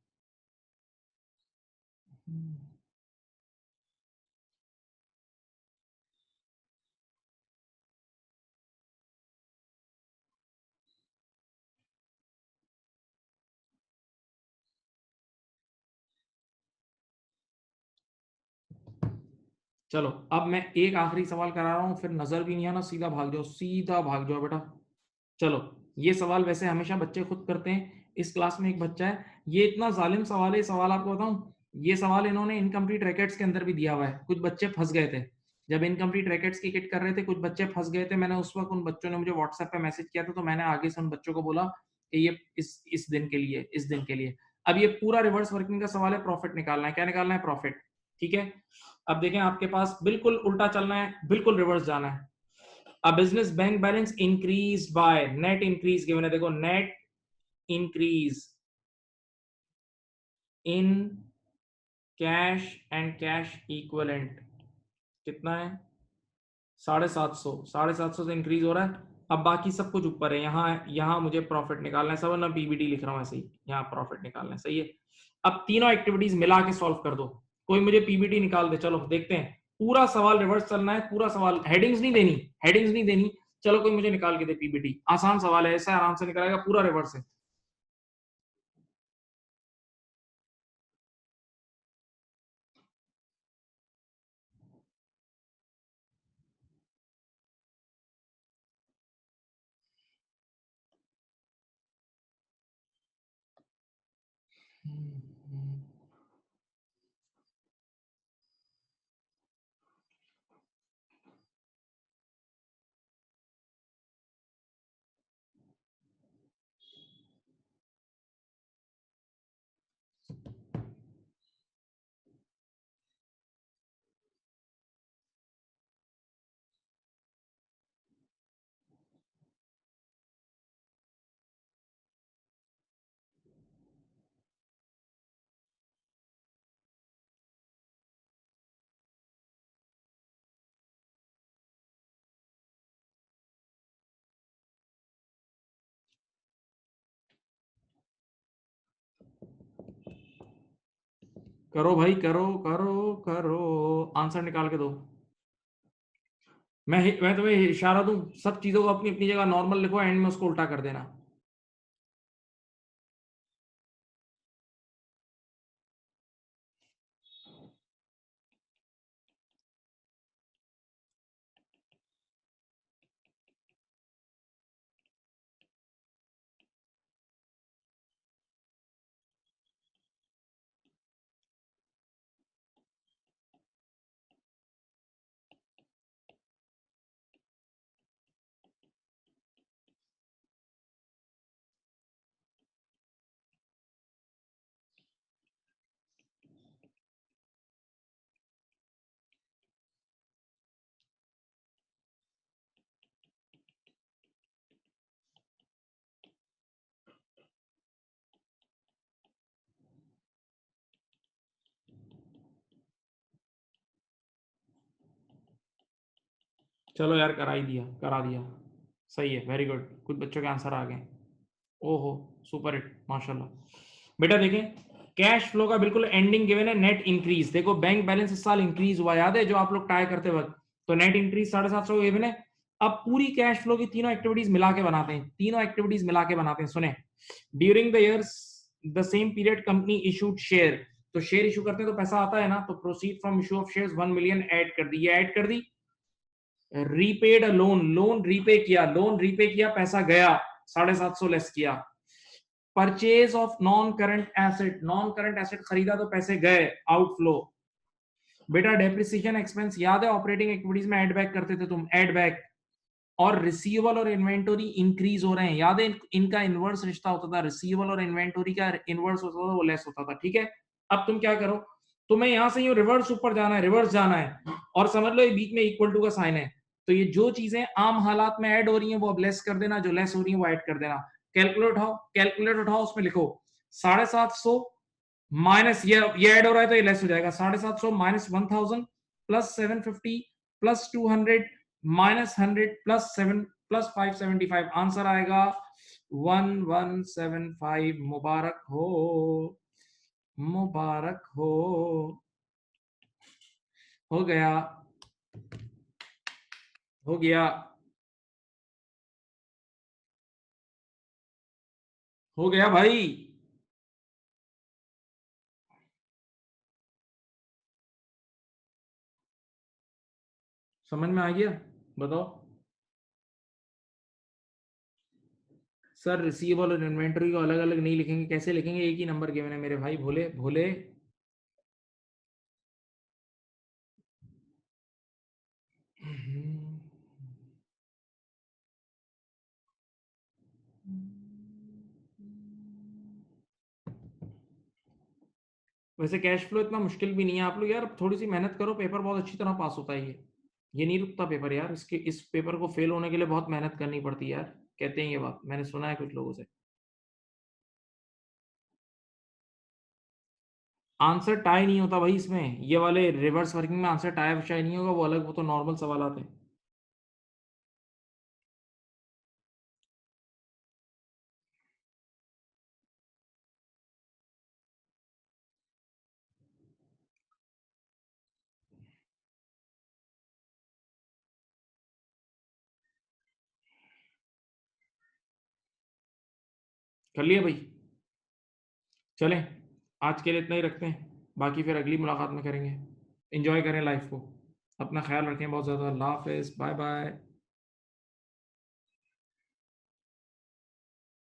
चलो अब मैं एक आखिरी सवाल करा रहा हूं, फिर नजर भी नहीं आना, सीधा भाग जाओ, सीधा भाग जाओ बेटा। चलो, ये सवाल वैसे हमेशा बच्चे खुद करते हैं। इस क्लास में एक बच्चा है, ये इतना जालिम सवाल है, ये सवाल आपको बताऊं, ये सवाल इन्होंने इनकम्प्लीट रैकेट्स के अंदर भी दिया हुआ है। कुछ बच्चे फंस गए थे जब इनकम्प्लीट रैकेट्स की किट कर रहे थे, कुछ बच्चे फंस गए थे। मैंने उस वक्त उन बच्चों ने मुझे व्हाट्सएप पे मैसेज किया था, तो मैंने आगे से उन बच्चों को बोला कि ये इस दिन के लिए, इस दिन के लिए। अब ये पूरा रिवर्स वर्किंग का सवाल है, प्रॉफिट निकालना है। क्या निकालना है? प्रॉफिट। ठीक है, अब देखें, आपके पास बिल्कुल उल्टा चलना है, बिल्कुल रिवर्स जाना है। A business bank balance increased by, net increase given है, देखो net increase in cash and cash equivalent कितना है? 750, 750 से इंक्रीज हो रहा है। अब बाकी सब कुछ ऊपर है, यहाँ यहाँ मुझे प्रॉफिट निकालना है, सब ना पीबीटी लिख रहा हूँ ऐसे ही, यहाँ प्रॉफिट निकालना है। सही है, अब तीनों एक्टिविटीज मिला के सॉल्व कर दो। कोई मुझे पीबीटी निकाल दे, चलो देखते हैं। पूरा सवाल रिवर्स चलना है, पूरा सवाल, हेडिंग्स नहीं देनी, हेडिंग्स नहीं देनी। चलो कोई मुझे निकाल के दे पीबीटी, आसान सवाल है, ऐसा आराम से निकालेगा, पूरा रिवर्स है। करो भाई, करो करो करो, आंसर निकाल के दो। मैं तुम्हें इशारा दूं, सब चीजों को अपनी अपनी जगह नॉर्मल लिखो, एंड में उसको उल्टा कर देना। चलो यार, करा ही दिया, करा दिया। सही है, वेरी गुड, कुछ बच्चों के आंसर आ गए। ओहो, सुपर हिट, माशाल्लाह। बेटा देखें, कैश फ्लो का बिल्कुल एंडिंग गिवन है, नेट इंक्रीज। देखो बैंक बैलेंस इस साल इंक्रीज हुआ, याद है, जो आप लोग टाई करते वक्त, तो नेट इंक्रीज 750 गिवन है। अब पूरी कैश फ्लो की तीनों एक्टिविटीज मिला के बनाते हैं, तीनों एक्टिविटीज मिला के बनाते हैं। सुने, during the years the same period company issued share, तो शेयर इशू करते हैं तो पैसा आता है ना, तो proceed from issue of shares 1 million add कर दी, ये ऐड कर दी। रीपेड अ लोन, लोन रीपे किया, लोन रीपे किया, पैसा गया, 750 लेस किया। Purchase of non current asset, non current asset खरीदा तो पैसे गए, आउटफ्लो। बेटा डेप्रिसिएशन एक्सपेंस याद है, ऑपरेटिंग एक्टिविटीज में ऐड बैक करते थे तुम, ऐड बैक। और रिसीवेबल और इन्वेंटरी इंक्रीज हो रहे हैं, याद है, इनका इनवर्स रिश्ता होता था, रिसीवेबल और इन्वेंटरी का इनवर्स होता था, वो लेस होता था। ठीक है, अब तुम क्या करो, तुम्हें यहां से यूं रिवर्स ऊपर जाना है, रिवर्स जाना है, और समझ लो ये बीच में इक्वल टू का साइन है, तो ये जो चीजें आम हालात में ऐड हो रही हैं वो अब लेस कर देना, जो लेस हो रही है वो ऐड कर देना। कैलकुलेट उठाओ, कैलकुलेट उठाओ, उसमें लिखो 750 माइनस, ये ऐड हो रहा है तो ये लेस हो जाएगा, 750 minus 1000 plus 750 plus 200 minus 100 plus 7 plus 575, answer आएगा 1175। मुबारक हो, मुबारक हो गया, हो गया, हो गया भाई। समझ में आ गया? बताओ सर। रिसीवेबल और इन्वेंटरी को अलग अलग नहीं लिखेंगे, कैसे लिखेंगे? एक ही नंबर गिवन है मेरे भाई भोले भोले। वैसे कैश फ्लो इतना मुश्किल भी नहीं है, आप लोग यार थोड़ी सी मेहनत करो, पेपर बहुत अच्छी तरह पास होता है ये नहीं रुकता पेपर यार। इसके इस पेपर को फेल होने के लिए बहुत मेहनत करनी पड़ती है यार, कहते हैं ये बात, मैंने सुना है कुछ लोगों से। आंसर टाई नहीं होता भाई इसमें, ये वाले रिवर्स वर्किंग में आंसर टाई शाई नहीं होगा, वो अलग, वो तो नॉर्मल सवाल आते हैं। कर लिया भाई, चलें, आज के लिए इतना ही रखते हैं, बाकी फिर अगली मुलाकात में करेंगे। एंजॉय करें लाइफ को, अपना ख्याल रखें बहुत ज़्यादा। अल्लाह हाफिज़, बाय बाय।